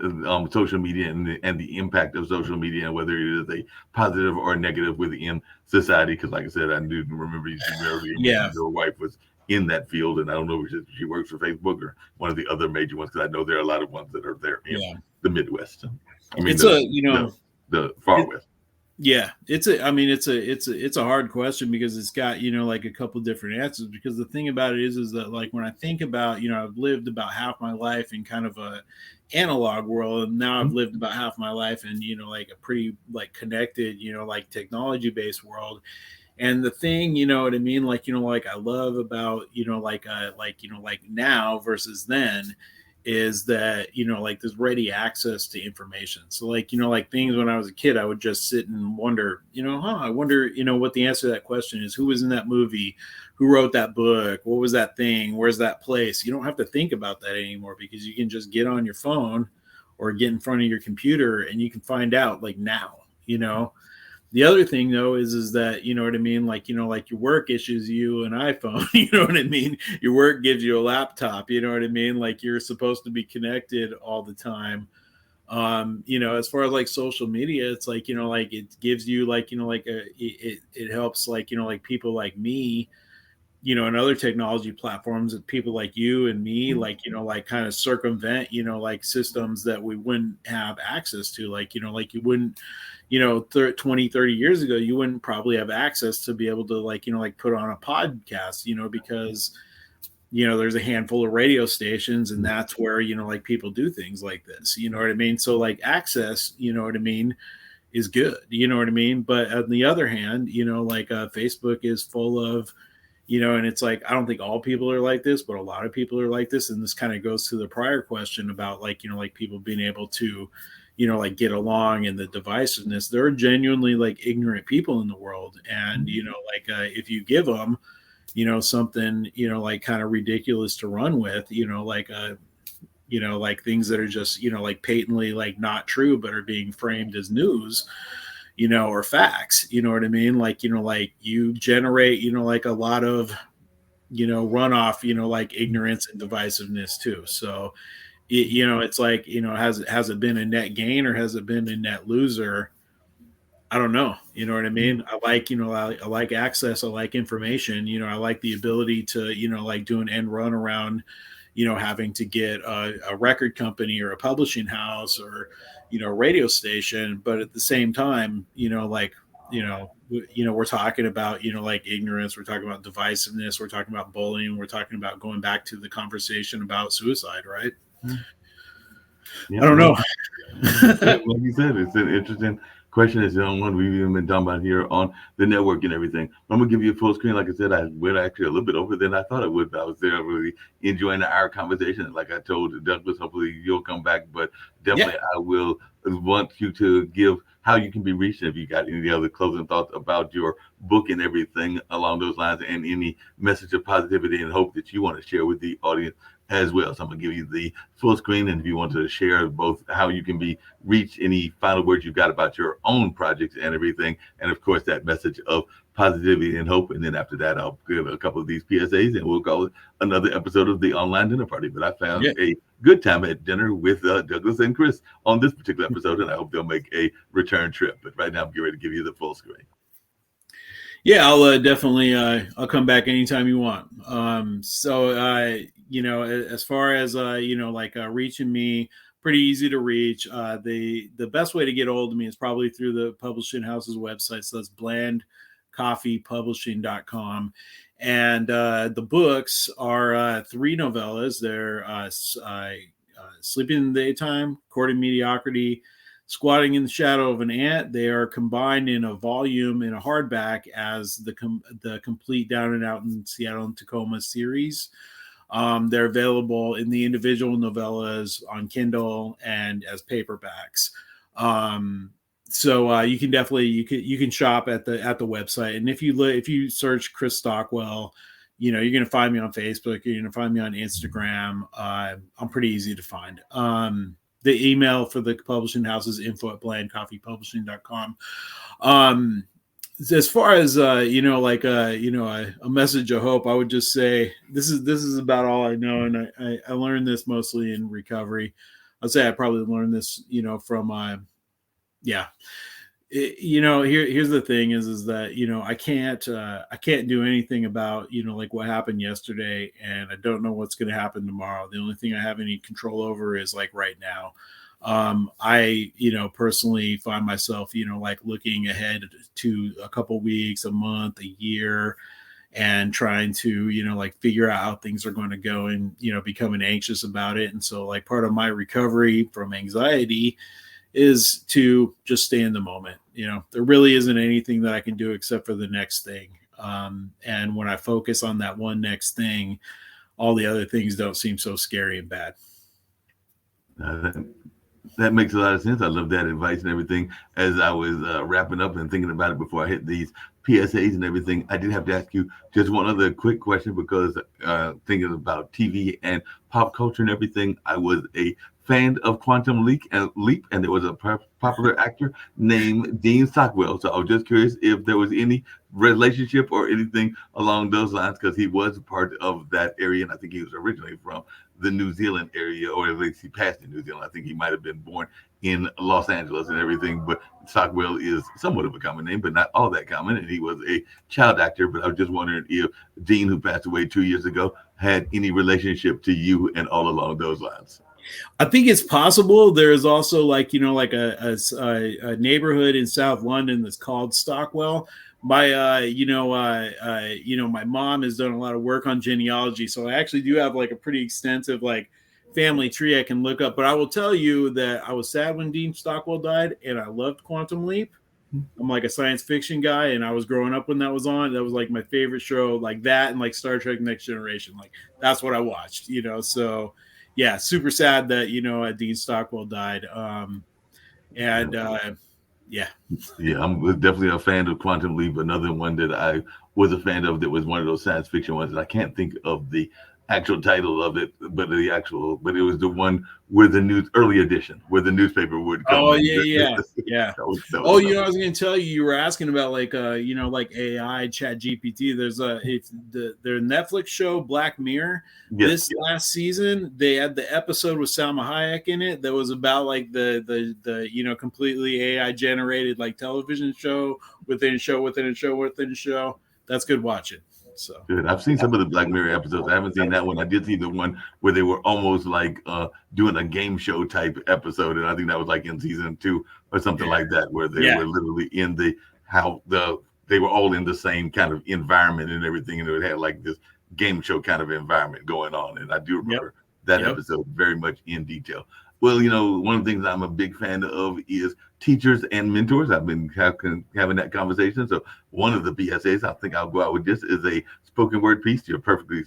social media and the impact of social media, and whether it is a positive or negative within society. Because like I said, I do remember your wife was in that field, and I don't know if she works for Facebook or one of the other major ones, because I know there are a lot of ones that are there in the Midwest. I mean, the far west. Yeah, it's a hard question, because it's got, like a couple different answers. Because the thing about it is that like when I think about, I've lived about half my life in kind of a analog world, and now I've lived about half my life in, like a pretty like connected, like technology based world. And the thing, what I mean, like, like I love about, like now versus then, is that, like there's ready access to information. So like, like things when I was a kid, I would just sit and wonder, I wonder, what the answer to that question is. Who was in that movie? Who wrote that book? What was that thing? Where's that place? You don't have to think about that anymore, because you can just get on your phone or get in front of your computer and you can find out like now. The other thing though is that, what I mean, like, like your work issues you an iPhone, you know what I mean? Your work gives you a laptop, you know what I mean? Like you're supposed to be connected all the time. As far as like social media, it's like, like it gives you like, like it helps like, like people like me, and other technology platforms, that people like you and me, like, like kind of circumvent, like systems that we wouldn't have access to. Like, like you wouldn't, 20, 30 years ago, you wouldn't probably have access to be able to like, like put on a podcast, because, there's a handful of radio stations, and that's where, like people do things like this, you know what I mean? So like access, you know what I mean, is good, you know what I mean? But on the other hand, like Facebook is full of, and it's like, I don't think all people are like this, but a lot of people are like this. And this kind of goes to the prior question about like, like people being able to, like get along, and the divisiveness. There are genuinely like ignorant people in the world. And, like if you give them, something, like kind of ridiculous to run with, like, like things that are just, like patently like not true, but are being framed as news, or facts, you know what I mean? Like, like you generate, like a lot of, runoff, like ignorance and divisiveness too. So, it's like, has it been a net gain or has it been a net loser? I don't know. You know what I mean? I like, I like access. I like information. I like the ability to, like do an end run around, having to get a record company or a publishing house or, radio station. But at the same time, like, we're talking about, like ignorance, we're talking about divisiveness, we're talking about bullying, we're talking about going back to the conversation about suicide, right? Yeah, I don't know. Like you said, it's an interesting question. It's the only one we've even been talking about here on the network and everything. I'm gonna give you a full screen. Like I said, I went actually a little bit over than I thought I would, but I was there really enjoying our conversation. Like I told Douglas, hopefully you'll come back, but definitely I will want you to give how you can be reached, if you got any other closing thoughts about your book and everything along those lines, and any message of positivity and hope that you want to share with the audience as well. So I'm gonna give you the full screen, and if you want to share both how you can be reached, any final words you've got about your own projects and everything, and of course that message of positivity and hope. And then after that, I'll give a couple of these PSAs, and we'll call it another episode of the Online Dinner Party. But I found a good time at dinner with Douglas and Chris on this particular episode, and I hope they'll make a return trip. But right now, I'm getting ready to give you the full screen. Yeah, I'll definitely I'll come back anytime you want. So as far as reaching me, pretty easy to reach. The best way to get a hold of me is probably through the publishing house's website. So that's blandcoffeepublishing.com. And the books are 3 novellas. They're Sleeping in the Daytime, Courting Mediocrity, Squatting in the Shadow of an Ant. They are combined in a volume in a hardback as the complete Down and Out in Seattle and Tacoma series. They're available in the individual novellas on Kindle and as paperbacks. So you can definitely you can shop at the website. And if you search Chris Stockwell, you're going to find me on Facebook. You're going to find me on Instagram. I'm pretty easy to find. The email for the publishing house is info@blandcoffeepublishing.com. As far as a message of hope, I would just say this is about all I know, and I learned this mostly in recovery. I'd say I probably learned this, from here's the thing is that I can't do anything about what happened yesterday, and I don't know what's going to happen tomorrow. The only thing I have any control over is right now. I personally find myself looking ahead to a couple weeks, a month, a year, and trying to figure out how things are going to go, and becoming anxious about it. And so part of my recovery from anxiety is to just stay in the moment. There really isn't anything that I can do except for the next thing. And when I focus on that one next thing, all the other things don't seem so scary and bad. That makes a lot of sense. I love that advice and everything. As I was wrapping up and thinking about it before I hit these PSAs and everything, I did have to ask you just one other quick question, because thinking about TV and pop culture and everything, I was a fan of Quantum Leap, and there was a popular actor named Dean Stockwell. So I was just curious if there was any relationship or anything along those lines, because he was part of that area, and I think he was originally from the New Zealand area, or at least he passed in New Zealand. I think he might have been born in Los Angeles and everything, but Stockwell is somewhat of a common name, but not all that common, and he was a child actor. But I was just wondering if Dean, who passed away 2 years ago, had any relationship to you and all along those lines. I think it's possible. There is also a neighborhood in South London that's called Stockwell. My my mom has done a lot of work on genealogy, so I actually do have a pretty extensive family tree I can look up. But I will tell you that I was sad when Dean Stockwell died, and I loved Quantum Leap. I'm a science fiction guy, and I was growing up when that was on. That was my favorite show, that and Star Trek Next Generation. That's what I watched, So yeah, super sad that Dean Stockwell died. Yeah, I'm definitely a fan of Quantum Leap. Another one that I was a fan of that was one of those science fiction ones, and I can't think of the actual title of it, but it was the one where the early edition where the newspaper would come. Oh yeah. That was I was going to tell you, you were asking about AI, Chat GPT. There's their Netflix show Black Mirror. This last season, they had the episode with Salma Hayek in it that was about the completely AI generated television show within a show within a show within a show. That's good watching. So good. I've seen some of the Black Mirror episodes. I haven't seen that one. I did see the one where they were almost doing a game show type episode, and I think that was in season 2 or something like that, where they were literally in the they were all in the same kind of environment and everything, and it had like this game show kind of environment going on. And I do remember that episode very much in detail. Well, one of the things I'm a big fan of is teachers and mentors. I've been having that conversation. So one of the BSAs, I think I'll go out with this, is a spoken word piece. You're perfectly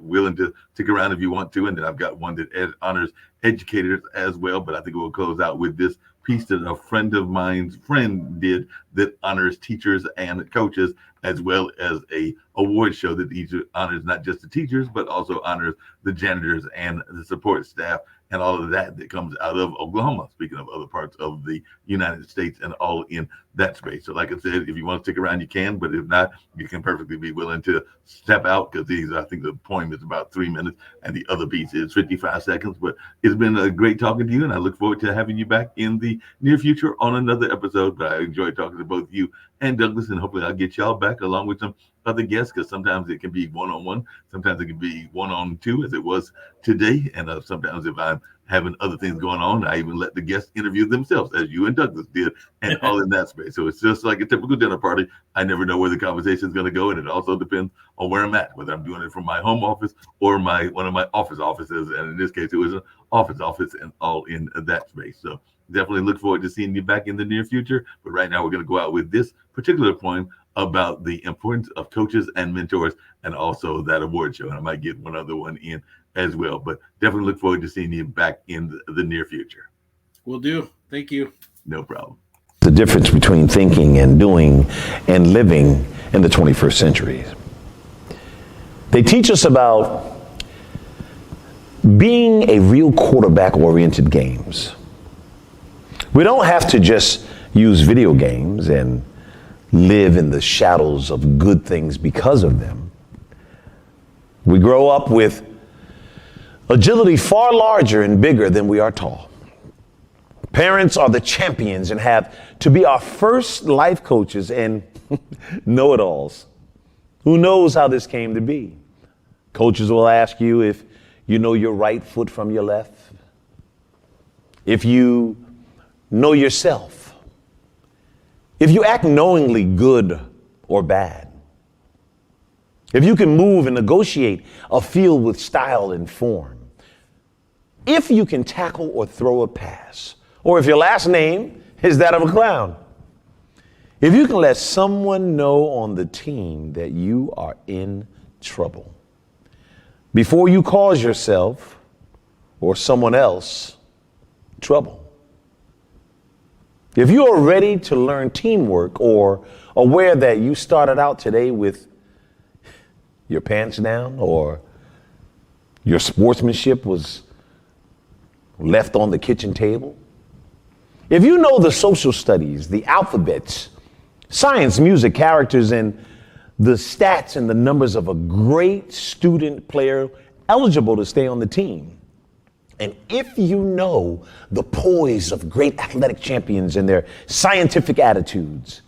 willing to stick around if you want to. And then I've got one that honors educators as well. But I think we'll close out with this piece that a friend of mine's friend did that honors teachers and coaches, as well as a award show that honors not just the teachers, but also honors the janitors and the support staff and all of that comes out of Oklahoma, speaking of other parts of the United States, and all in that space. So like I said, if you want to stick around, you can, but if not, you can perfectly be willing to step out, because I think the poem is about 3 minutes and the other piece is 55 seconds. But it's been a great talking to you, and I look forward to having you back in the near future on another episode. But I enjoyed talking to both you and Douglas, and hopefully I'll get y'all back along with some other guests, because sometimes it can be one-on-one, sometimes it can be one-on-two, as it was today, and sometimes if I'm having other things going on, I even let the guests interview themselves, as you and Douglas did, and all in that space. So it's just like a typical dinner party. I never know where the conversation is going to go, and it also depends on where I'm at, whether I'm doing it from my home office or one of my offices, and in this case, it was an office, and all in that space. So definitely look forward to seeing you back in the near future. But right now, we're going to go out with this particular poem about the importance of coaches and mentors, and also that award show. And I might get one other one in as well, but definitely look forward to seeing you back in the near future. Will do. Thank you. No problem. The difference between thinking and doing and living in the 21st century. They teach us about being a real quarterback-oriented games. We don't have to just use video games and live in the shadows of good things because of them. We grow up with agility far larger and bigger than we are tall. Parents are the champions and have to be our first life coaches and know-it-alls. Who knows how this came to be? Coaches will ask you if you know your right foot from your left, if you know yourself, if you act knowingly good or bad, if you can move and negotiate a field with style and form, if you can tackle or throw a pass, or if your last name is that of a clown, if you can let someone know on the team that you are in trouble before you cause yourself or someone else trouble. If you are ready to learn teamwork, or aware that you started out today with your pants down, or your sportsmanship was left on the kitchen table, if you know the social studies, the alphabets, science, music, characters, and the stats and the numbers of a great student player eligible to stay on the team, and if you know the poise of great athletic champions and their scientific attitudes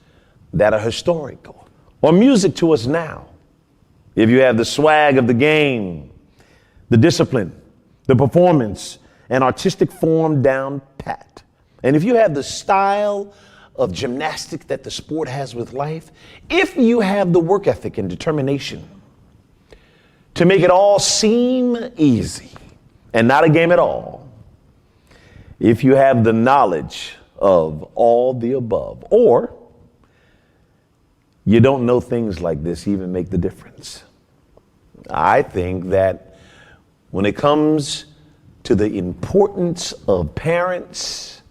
that are historical or music to us now, if you have the swag of the game, the discipline, the performance, and artistic form down pat, and if you have the style of gymnastics that the sport has with life, if you have the work ethic and determination to make it all seem easy and not a game at all, if you have the knowledge of all the above, or you don't know things like this even make the difference. I think that when it comes to the importance of parents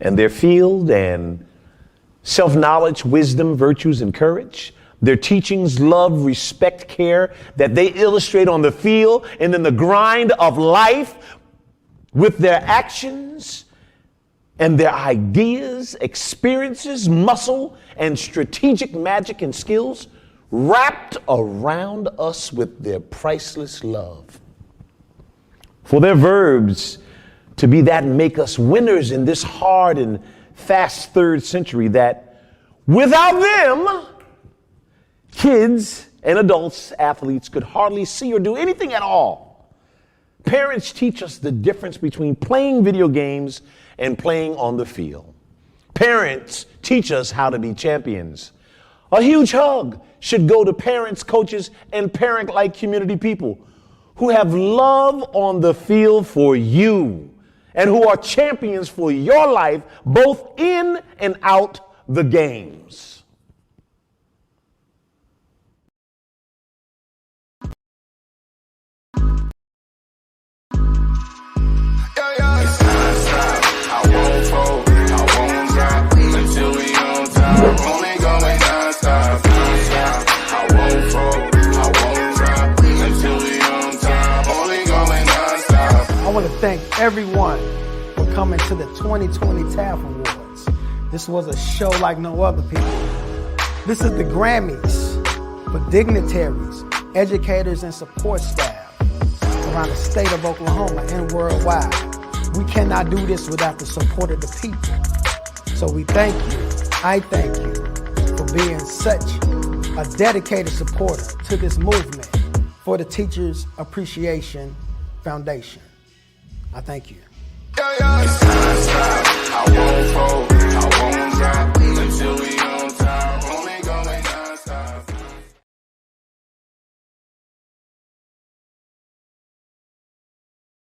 and their field and self-knowledge, wisdom, virtues, and courage, their teachings, love, respect, care that they illustrate on the field and in the grind of life with their actions and their ideas, experiences, muscle, and strategic magic and skills wrapped around us with their priceless love. For their verbs to be that make us winners in this hard and fast third century, that without them, kids and adults, athletes could hardly see or do anything at all. Parents teach us the difference between playing video games and playing on the field. Parents teach us how to be champions. A huge hug should go to parents, coaches, and parent-like community people who have love on the field for you and who are champions for your life, both in and out the games. I want to thank everyone for coming to the 2020 TAF Awards. This was a show like no other, people. This is the Grammys for dignitaries, educators, and support staff around the state of Oklahoma and worldwide. We cannot do this without the support of the people. So we thank you. I thank you for being such a dedicated supporter to this movement for the Teachers Appreciation Foundation. I thank you. I won't fold.